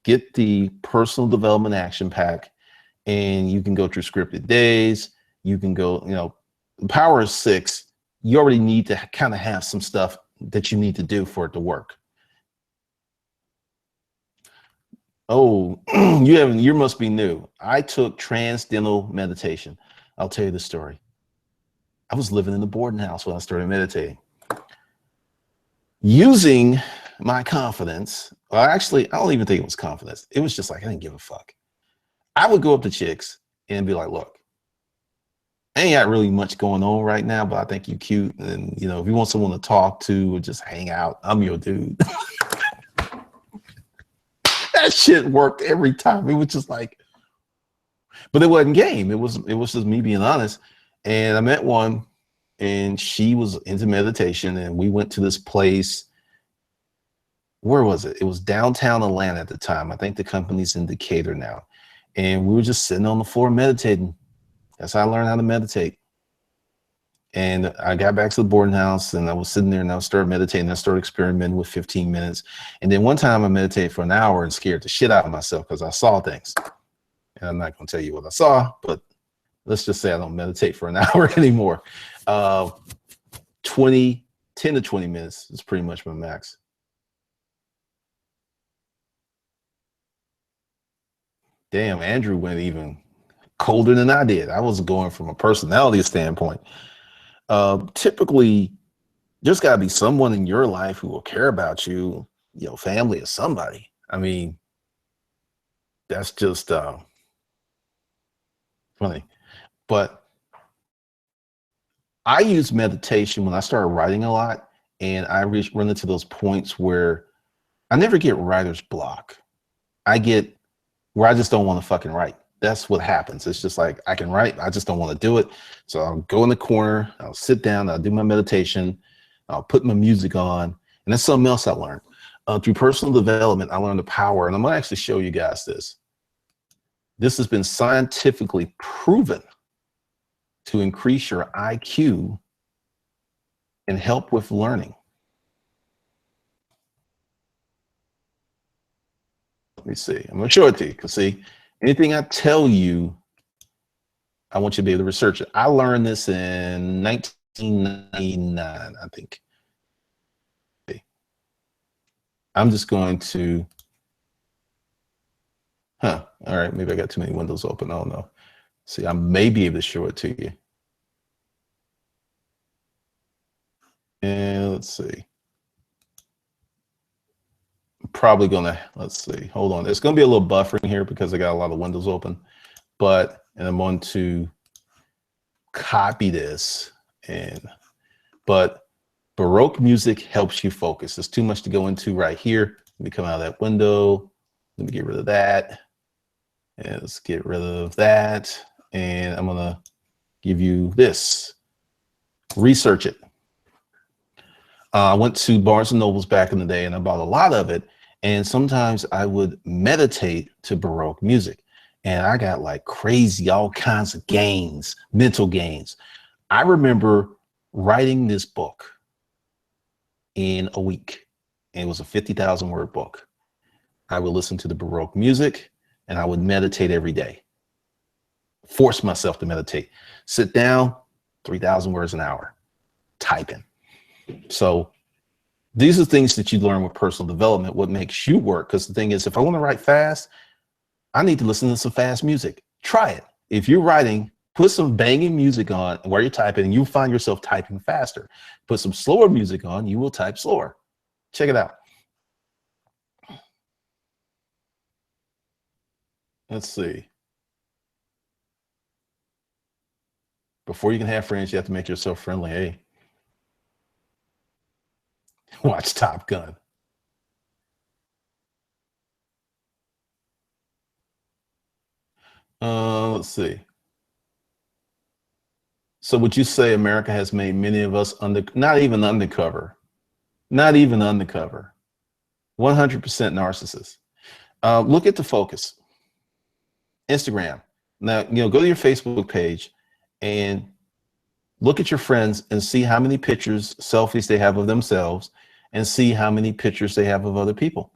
get the personal development action pack, and you can go through scripted days. You can go, the power is 6. You already need to kind of have some stuff that you need to do for it to work. Oh, you must be new. I took transcendental meditation. I'll tell you the story. I was living in the boarding house when I started meditating. Using my confidence, well, actually, I don't even think it was confidence. It was just like, I didn't give a fuck. I would go up to chicks and be like, look, I ain't got really much going on right now, but I think you cute. And, if you want someone to talk to or just hang out, I'm your dude. That shit worked every time. It was just like, but it wasn't game. It was just me being honest. And I met one, and she was into meditation, and we went to this place. Where was it? It was downtown Atlanta at the time. I think the company's in Decatur now. And we were just sitting on the floor meditating. That's how I learned how to meditate. And I got back to the boarding house, and I was sitting there, and I started meditating. I started experimenting with 15 minutes. And then one time I meditated for an hour and scared the shit out of myself because I saw things. And I'm not going to tell you what I saw, but let's just say I don't meditate for an hour anymore. 10 to 20 minutes is pretty much my max. Damn, Andrew went even colder than I did. I was going from a personality standpoint. Typically, there's got to be someone in your life who will care about you, family or somebody. I mean, that's just funny. But I use meditation when I started writing a lot, and I run into those points where I never get writer's block. I get where I just don't want to fucking write. That's what happens. It's just like, I can write, I just don't want to do it. So I'll go in the corner, I'll sit down, I'll do my meditation. I'll put my music on. And that's something else I learned. Through personal development, I learned the power, and I'm going to actually show you guys this. This has been scientifically proven to increase your IQ and help with learning. Let me see. I'm going to show it to you because, see, anything I tell you, I want you to be able to research it. I learned this in 1999, I think. I'm just going to, all right, maybe I got too many windows open. I don't know. See, I may be able to show it to you. And let's see. I'm probably gonna, let's see, hold on. There's gonna be a little buffering here because I got a lot of windows open, and I'm going to copy this, but Baroque music helps you focus. There's too much to go into right here. Let me come out of that window. Let me get rid of that. And let's get rid of that. And I'm gonna give you this. Research it. I went to Barnes and Nobles back in the day and I bought a lot of it. And sometimes I would meditate to Baroque music. And I got like crazy, all kinds of gains, mental gains. I remember writing this book in a week. And it was a 50,000 word book. I would listen to the Baroque music and I would meditate every day. Force myself to meditate. Sit down, 3,000 words an hour, typing. So these are things that you learn with personal development, what makes you work. Because the thing is, if I want to write fast, I need to listen to some fast music. Try it. If you're writing, put some banging music on while you're typing, and you'll find yourself typing faster. Put some slower music on, you will type slower. Check it out. Let's see. Before you can have friends, you have to make yourself friendly. Hey. Watch Top Gun. Let's see. So would you say America has made many of us not even undercover, 100% narcissists. Look at the focus. Instagram. Now, go to your Facebook page and look at your friends and see how many pictures, selfies they have of themselves, and see how many pictures they have of other people.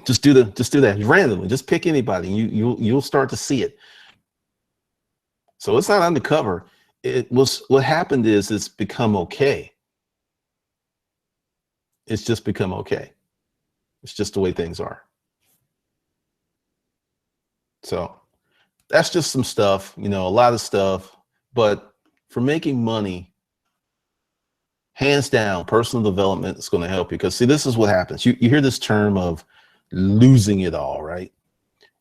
Just do that randomly. Just pick anybody. You'll start to see it. So it's not undercover. What happened is it's become okay. It's just become okay. It's just the way things are. So that's just some stuff, a lot of stuff. But for making money, hands down, personal development is going to help you. Because see, this is what happens. You hear this term of losing it all, right?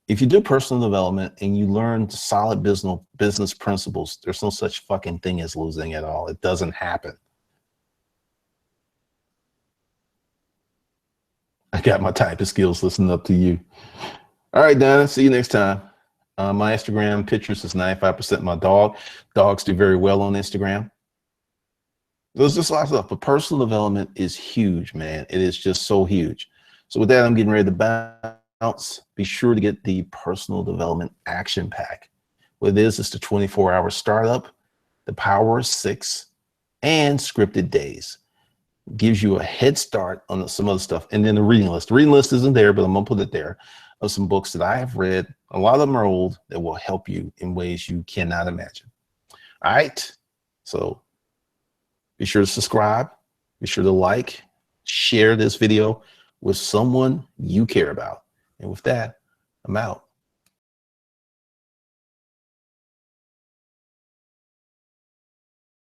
If you do personal development and you learn solid business principles, there's no such fucking thing as losing it all. It doesn't happen. I got my typing skills listening up to you. All right, Donna, see you next time. My Instagram pictures is 95% my dog. Dogs do very well on Instagram. There's just a lot of stuff, but personal development is huge, man. It is just so huge. So with that, I'm getting ready to bounce. Be sure to get the personal development action pack. What it is the 24-hour startup, the power of 6, and scripted days. Gives you a head start on some other stuff. And then the reading list. The reading list isn't there, but I'm gonna put it there, of some books that I have read. A lot of them are old that will help you in ways you cannot imagine. All right. So be sure to subscribe. Be sure to like, share this video with someone you care about. And with that, I'm out.